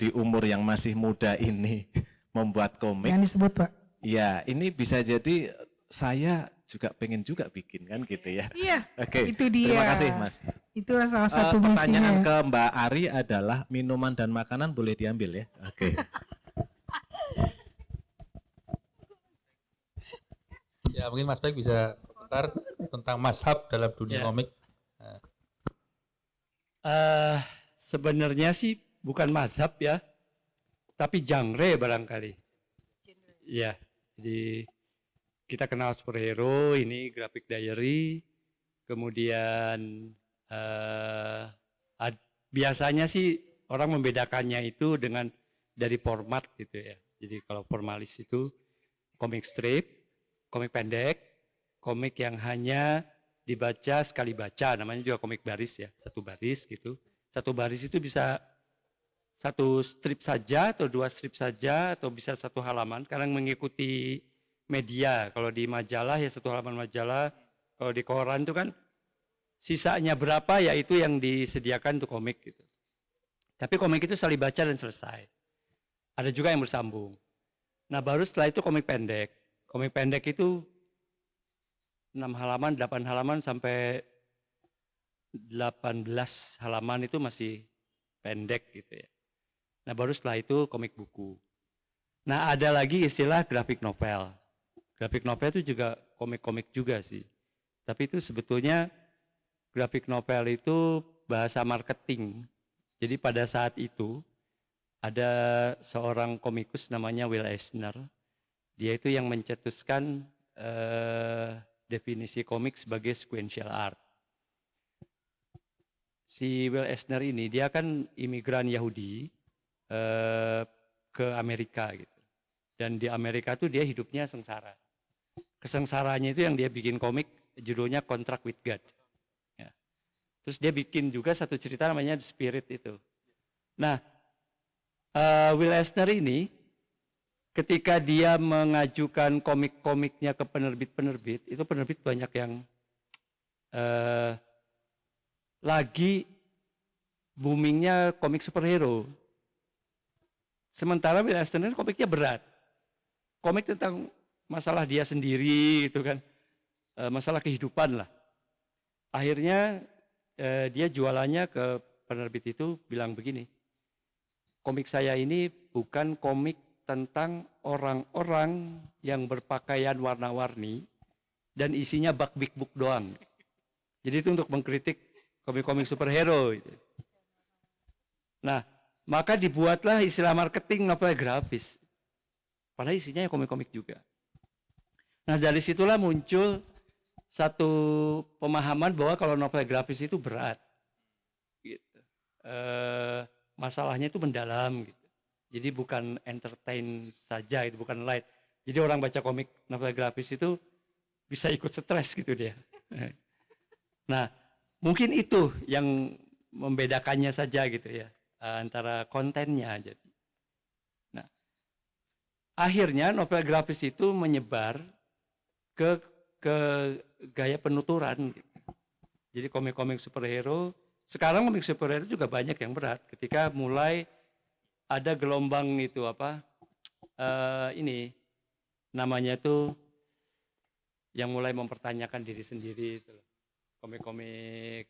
di umur yang masih muda ini membuat komik. Yang disebut Pak. Ya, ini bisa jadi saya juga pengen juga bikin kan gitu ya. Iya, Oke, itu dia. terima kasih Mas. Itulah salah satu Pertanyaan misinya. ke Mbak Ari adalah minuman dan makanan boleh diambil ya? Oke. Ya mungkin Mas Baik bisa sebentar tentang mazhab dalam dunia Ya. komik. Sebenarnya sih bukan mazhab ya, tapi genre barangkali. Ya, jadi kita kenal superhero, ini graphic diary, kemudian biasanya sih orang membedakannya itu dengan dari format gitu ya. Jadi kalau formalis itu komik strip, komik pendek, komik yang hanya dibaca sekali baca, namanya juga komik baris ya, satu baris gitu. Satu baris itu bisa satu strip saja atau dua strip saja atau bisa satu halaman, karena mengikuti media. Kalau di majalah ya satu halaman majalah, kalau di koran itu kan sisanya berapa ya itu yang disediakan untuk komik gitu. Tapi komik itu sekali baca dan selesai. Ada juga yang bersambung. Nah baru setelah itu komik pendek. Komik pendek itu 6 halaman, 8 halaman sampai 18 halaman itu masih pendek gitu ya. Nah baru setelah itu komik buku. Nah ada lagi istilah graphic novel. Graphic novel itu juga komik-komik juga sih. Tapi itu sebetulnya graphic novel itu bahasa marketing. Jadi pada saat itu ada seorang komikus namanya Will Eisner. Dia itu yang mencetuskan definisi komik sebagai sequential art. Si Will Eisner ini dia kan imigran Yahudi ke Amerika gitu. Dan di Amerika tuh dia hidupnya sengsara. Kesengsaranya itu yang dia bikin komik judulnya Contract with God. Ya. Terus dia bikin juga satu cerita namanya The Spirit itu. Nah, Will Eisner ini ketika dia mengajukan komik-komiknya ke penerbit-penerbit, itu penerbit banyak yang lagi boomingnya komik superhero. Sementara Will Eisner komiknya berat. Komik tentang masalah dia sendiri gitu kan. Masalah kehidupan lah. Akhirnya dia jualannya ke penerbit itu bilang begini. Komik saya ini bukan komik tentang orang-orang yang berpakaian warna-warni dan isinya big book doang. Jadi itu untuk mengkritik komik-komik superhero. Nah, maka dibuatlah istilah marketing novel grafis. Padahal isinya komik-komik juga. Nah, dari situlah muncul satu pemahaman bahwa kalau novel grafis itu berat. Gitu. Masalahnya itu mendalam gitu. Jadi bukan entertain saja, itu bukan light. Jadi orang baca komik novel grafis itu bisa ikut stres gitu dia. Nah, mungkin itu yang membedakannya saja gitu ya, antara kontennya aja. Nah, akhirnya novel grafis itu menyebar ke gaya penuturan. Gitu. Jadi komik-komik superhero, sekarang komik superhero juga banyak yang berat. Ketika mulai ada gelombang itu ini namanya itu yang mulai mempertanyakan diri sendiri itu. komik-komik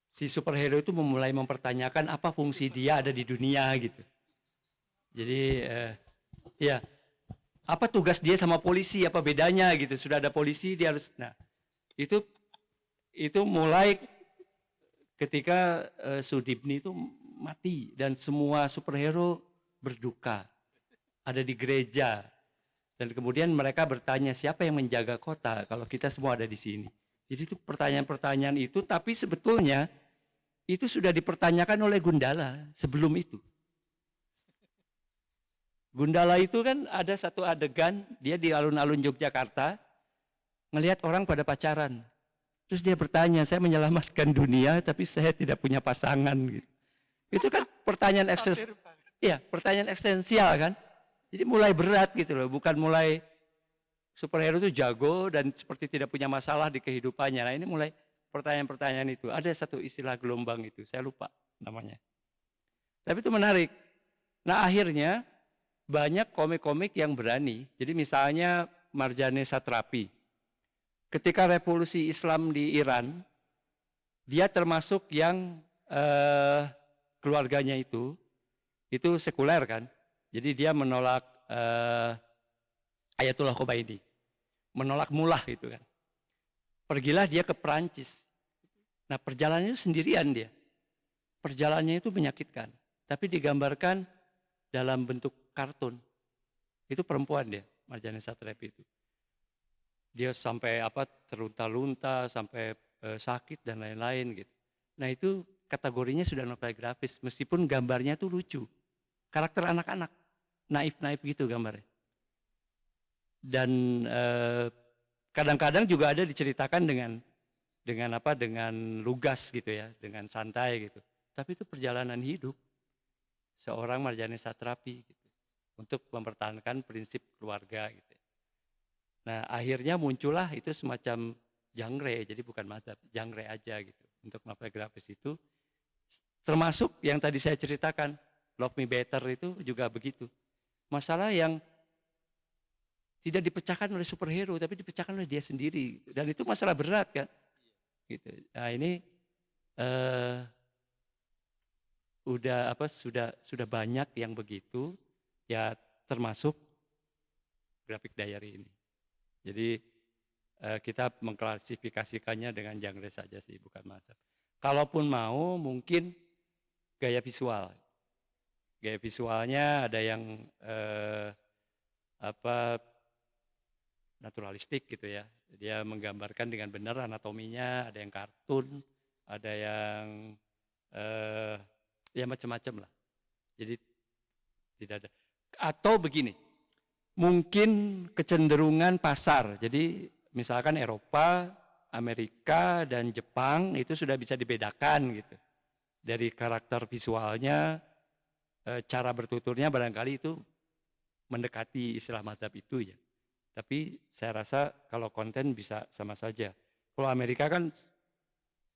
si superhero itu mulai mempertanyakan apa fungsi dia ada di dunia gitu. Jadi ya apa tugas dia sama polisi, apa bedanya gitu. Sudah ada polisi dia harus. Nah itu mulai ketika Sudibni itu mati dan semua superhero berduka, ada di gereja, dan kemudian mereka bertanya siapa yang menjaga kota kalau kita semua ada di sini. Jadi itu pertanyaan-pertanyaan itu, tapi sebetulnya itu sudah dipertanyakan oleh Gundala sebelum itu. Gundala itu kan ada satu adegan dia di alun-alun Yogyakarta ngelihat orang pada pacaran. Terus dia bertanya, saya menyelamatkan dunia tapi saya tidak punya pasangan gitu. Itu kan pertanyaan pertanyaan eksistensial kan. Jadi mulai berat gitu loh, bukan mulai superhero itu jago dan seperti tidak punya masalah di kehidupannya. Nah ini mulai pertanyaan-pertanyaan itu. Ada satu istilah gelombang itu, saya lupa namanya. Tapi itu menarik. Nah akhirnya banyak komik-komik yang berani. Jadi misalnya Marjane Satrapi. Ketika revolusi Islam di Iran, dia termasuk yang keluarganya itu sekuler kan. Jadi dia menolak Ayatullah Khomeini, menolak mullah itu kan. Pergilah dia ke Perancis. Nah perjalanannya itu sendirian dia. Perjalanannya itu menyakitkan. Tapi digambarkan dalam bentuk kartun. Itu perempuan dia, Marjane Satrapi itu. Dia sampai terlunta-lunta, sampai sakit dan lain-lain gitu. Nah itu kategorinya sudah novel grafis, meskipun gambarnya itu lucu. Karakter anak-anak, naif-naif gitu gambarnya. Dan kadang-kadang juga ada diceritakan dengan lugas gitu ya, dengan santai gitu. Tapi itu perjalanan hidup seorang Marjane Satrapi gitu, untuk mempertahankan prinsip keluarga gitu. Nah akhirnya muncullah itu semacam genre, jadi bukan mazhab, genre aja gitu untuk novel grafis itu. Termasuk yang tadi saya ceritakan, Love Me Better itu juga begitu. Masalah yang tidak dipecahkan oleh superhero, tapi dipecahkan oleh dia sendiri. Dan itu masalah berat kan. Gitu. Nah ini sudah banyak yang begitu, ya termasuk graphic diary ini. Jadi kita mengklasifikasikannya dengan genre saja sih, bukan mazhab. Kalaupun mau mungkin gaya visual. Gaya visualnya ada yang naturalistik gitu ya. Dia menggambarkan dengan benar anatominya, ada yang kartun, ada yang ya macam-macam lah. Jadi tidak ada. Atau begini, mungkin kecenderungan pasar. Jadi misalkan Eropa, Amerika, dan Jepang itu sudah bisa dibedakan gitu. Dari karakter visualnya, cara bertuturnya barangkali itu mendekati istilah mazhab itu ya. Tapi saya rasa kalau konten bisa sama saja. Kalau Amerika kan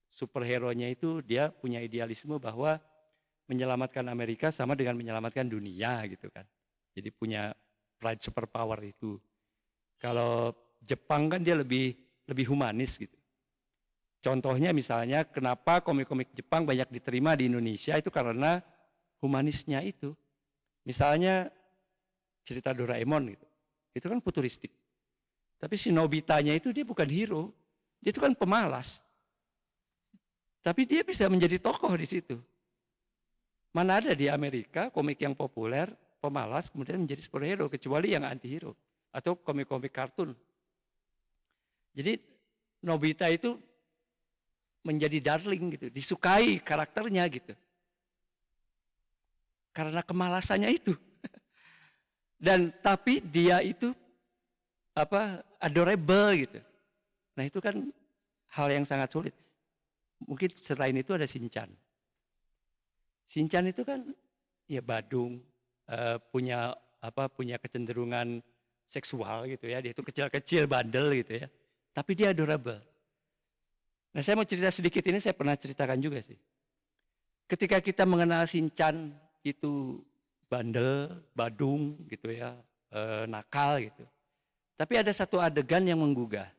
superhero-nya itu dia punya idealisme bahwa menyelamatkan Amerika sama dengan menyelamatkan dunia gitu kan. Jadi punya pride superpower itu. Kalau Jepang kan dia lebih humanis gitu. Contohnya misalnya kenapa komik-komik Jepang banyak diterima di Indonesia itu karena humanisnya itu. Misalnya cerita Doraemon gitu. Itu kan futuristik. Tapi si Nobitanya itu dia bukan hero. Dia itu kan pemalas. Tapi dia bisa menjadi tokoh di situ. Mana ada di Amerika komik yang populer, pemalas kemudian menjadi superhero, kecuali yang anti-hero. Atau komik-komik kartun. Jadi Nobita itu menjadi darling gitu, disukai karakternya gitu. Karena kemalasannya itu. Dan tapi dia itu adorable gitu. Nah itu kan hal yang sangat sulit. Mungkin selain itu ada Shinchan. Shinchan itu kan ya badung, punya kecenderungan seksual gitu ya. Dia itu kecil-kecil, bandel gitu ya. Tapi dia adorable. Nah saya mau cerita sedikit ini, saya pernah ceritakan juga sih. Ketika kita mengenal Shinchan itu bandel, badung gitu ya, nakal gitu. Tapi ada satu adegan yang menggugah.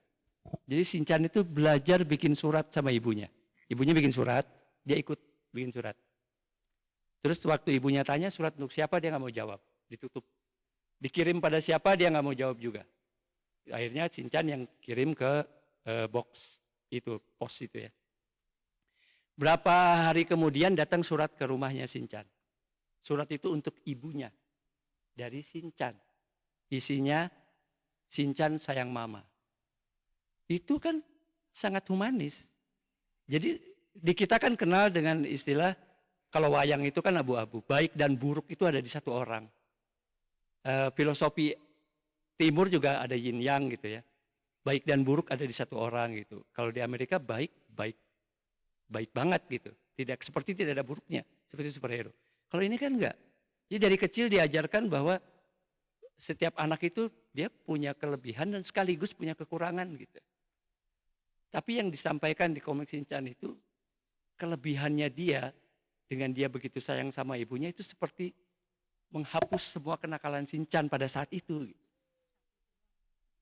Jadi Shinchan itu belajar bikin surat sama ibunya. Ibunya bikin surat, dia ikut bikin surat. Terus waktu ibunya tanya surat untuk siapa, dia nggak mau jawab, ditutup. Dikirim pada siapa, dia nggak mau jawab juga. Akhirnya Shinchan yang kirim ke box itu, pos itu ya. Berapa hari kemudian datang surat ke rumahnya Shinchan. Surat itu untuk ibunya dari Shinchan. Isinya, Shinchan sayang mama. Itu kan sangat humanis. Jadi di kita kan kenal dengan istilah, kalau wayang itu kan abu-abu. Baik dan buruk itu ada di satu orang. Filosofi timur juga ada yin yang gitu ya. Baik dan buruk ada di satu orang gitu. Kalau di Amerika baik banget gitu. Seperti tidak ada buruknya, seperti superhero. Kalau ini kan enggak. Jadi dari kecil diajarkan bahwa setiap anak itu dia punya kelebihan dan sekaligus punya kekurangan gitu. Tapi yang disampaikan di komik Shinchan itu kelebihannya dia dengan dia begitu sayang sama ibunya itu seperti menghapus semua kenakalan Shinchan pada saat itu.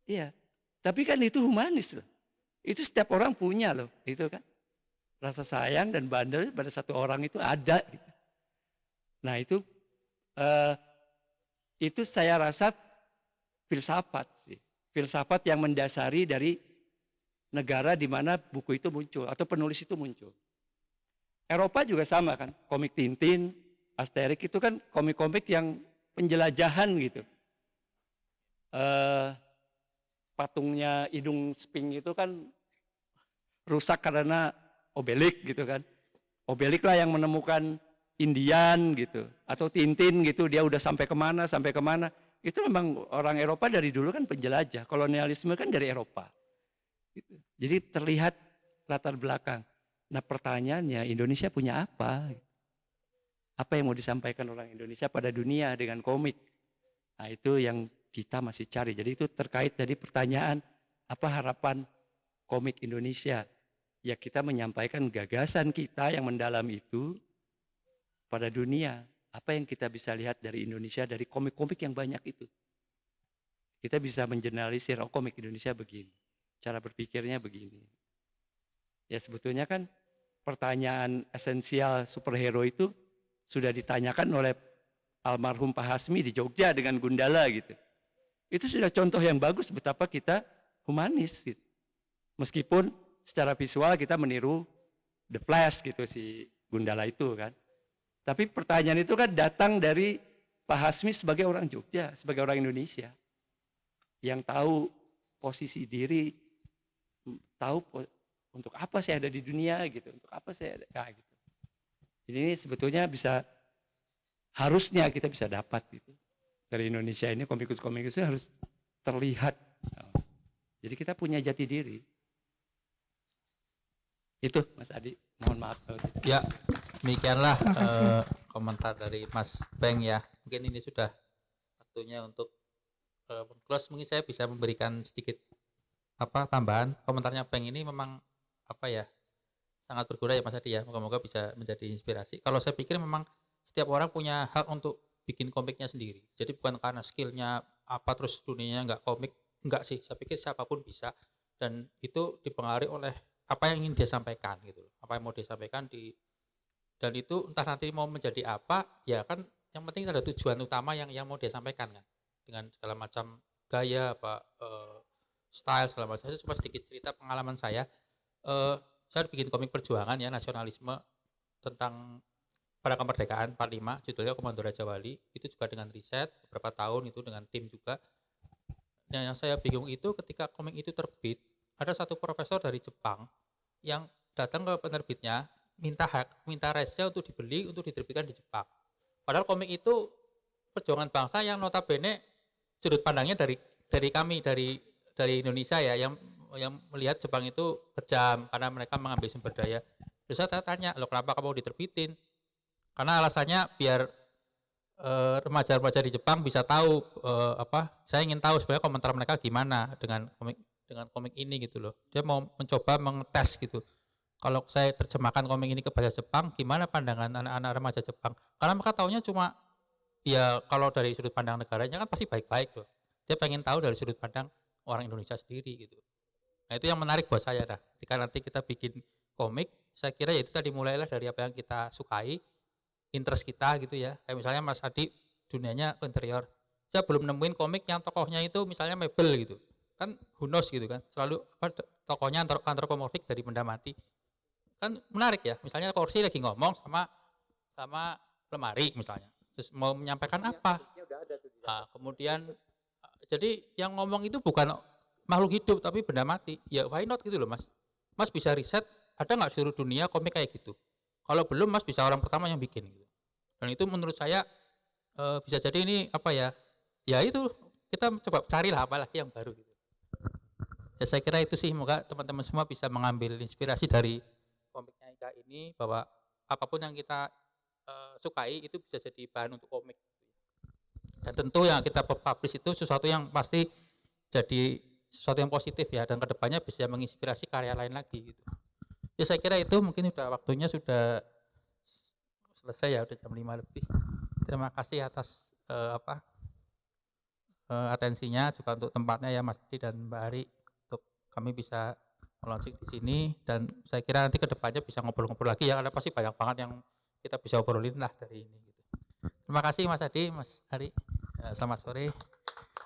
Iya. Tapi kan itu humanis loh. Itu setiap orang punya loh, itu kan. Rasa sayang dan bandel pada satu orang itu ada gitu. Nah itu saya rasa filsafat sih. Filsafat yang mendasari dari negara di mana buku itu muncul atau penulis itu muncul. Eropa juga sama kan, komik Tintin, Asterix itu kan komik-komik yang penjelajahan gitu. Patungnya Hidung Sphinx itu kan rusak karena Obelix gitu kan. Obelix lah yang menemukan Indian gitu. Atau Tintin gitu, dia udah sampai kemana. Itu memang orang Eropa dari dulu kan penjelajah. Kolonialisme kan dari Eropa. Gitu. Jadi terlihat latar belakang. Nah pertanyaannya, Indonesia punya apa? Apa yang mau disampaikan orang Indonesia pada dunia dengan komik? Nah itu yang kita masih cari. Jadi itu terkait dari pertanyaan, apa harapan komik Indonesia? Ya kita menyampaikan gagasan kita yang mendalam itu pada dunia. Apa yang kita bisa lihat dari Indonesia, dari komik-komik yang banyak itu. Kita bisa mengeneralisir, oh komik Indonesia begini. Cara berpikirnya begini. Ya sebetulnya kan pertanyaan esensial superhero itu sudah ditanyakan oleh almarhum Pak Hasmi di Jogja dengan Gundala gitu. Itu sudah contoh yang bagus betapa kita humanis gitu. Meskipun secara visual kita meniru The Flash gitu si Gundala itu kan. Tapi pertanyaan itu kan datang dari Pak Hasmi sebagai orang Jogja, sebagai orang Indonesia. Yang tahu posisi diri, tahu untuk apa saya ada di dunia gitu, untuk apa saya ada gitu. Jadi ini sebetulnya harusnya kita bisa dapat gitu. Dari Indonesia ini komikus-komikus itu harus terlihat. Jadi kita punya jati diri. Itu Mas Adi, mohon maaf kalau tidak. Ya, demikianlah komentar dari Mas Beng ya. Mungkin ini sudah waktunya untuk close. Mungkin saya bisa memberikan sedikit tambahan. Komentarnya Beng ini memang sangat berguna ya Mas Adi ya. Moga-moga bisa menjadi inspirasi. Kalau saya pikir memang setiap orang punya hak untuk bikin komiknya sendiri. Jadi bukan karena skillnya terus dunianya nggak komik, enggak sih. Saya pikir siapapun bisa, dan itu dipengaruhi oleh apa yang ingin dia sampaikan gitu. Apa yang mau dia sampaikan dan itu entah nanti mau menjadi apa, ya kan yang penting ada tujuan utama yang mau dia sampaikan kan. Dengan segala macam gaya style segala macam. Saya cuma sedikit cerita pengalaman saya. Saya bikin komik perjuangan ya, nasionalisme tentang pada kemerdekaan 45, judulnya Komando Raja Wali. Itu juga dengan riset beberapa tahun itu dengan tim juga. Nah, yang saya bingung itu ketika komik itu terbit, ada satu profesor dari Jepang yang datang ke penerbitnya minta rights-nya untuk dibeli untuk diterbitkan di Jepang. Padahal komik itu perjuangan bangsa yang notabene sudut pandangnya dari kami dari Indonesia ya, yang melihat Jepang itu kejam karena mereka mengambil sumber daya. Terus saya tanya, loh kenapa kamu diterbitin? Karena alasannya biar remaja-remaja di Jepang bisa tahu saya ingin tahu sebenarnya komentar mereka gimana dengan komik ini gitu loh. Dia mau mencoba mengetes gitu. Kalau saya terjemahkan komik ini ke bahasa Jepang, gimana pandangan anak-anak remaja Jepang? Karena mereka taunya cuma ya kalau dari sudut pandang negaranya kan pasti baik-baik loh. Dia pengen tahu dari sudut pandang orang Indonesia sendiri gitu. Nah itu yang menarik buat saya dah. Ketika nanti kita bikin komik, saya kira ya itu tadi mulailah dari apa yang kita sukai, interest kita gitu ya. Kayak misalnya Mas Adi dunianya interior. Saya belum nemuin komik yang tokohnya itu misalnya mebel gitu. Kan who knows gitu kan. Selalu apa tokohnya antropomorfik dari benda mati. Kan menarik ya. Misalnya kursi lagi ngomong sama lemari misalnya. Terus mau menyampaikan apa? Nah, kemudian jadi yang ngomong itu bukan makhluk hidup tapi benda mati. Ya why not gitu loh Mas. Mas bisa riset, ada nggak seluruh dunia komik kayak gitu? Kalau belum Mas bisa orang pertama yang bikin gitu. Dan itu menurut saya bisa jadi ini apa ya? Ya itu kita coba carilah apalagi yang baru gitu. Ya saya kira itu sih, semoga teman-teman semua bisa mengambil inspirasi dari komiknya Ika ini bahwa apapun yang kita sukai itu bisa jadi bahan untuk komik. Dan tentu yang kita publish itu sesuatu yang pasti jadi sesuatu yang positif ya, dan kedepannya bisa menginspirasi karya lain lagi gitu. Ya saya kira itu mungkin sudah waktunya sudah selesai ya, udah jam 5 lebih. Terima kasih atas atensinya, juga untuk tempatnya ya Mas Adi dan Mbak Ari, untuk kami bisa launching di sini, dan saya kira nanti kedepannya bisa ngobrol-ngobrol lagi ya, karena pasti banyak banget yang kita bisa obrolin lah dari ini gitu. Terima kasih Mas Adi, Mas Ari. Selamat sore.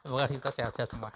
Semoga kita sehat-sehat semua.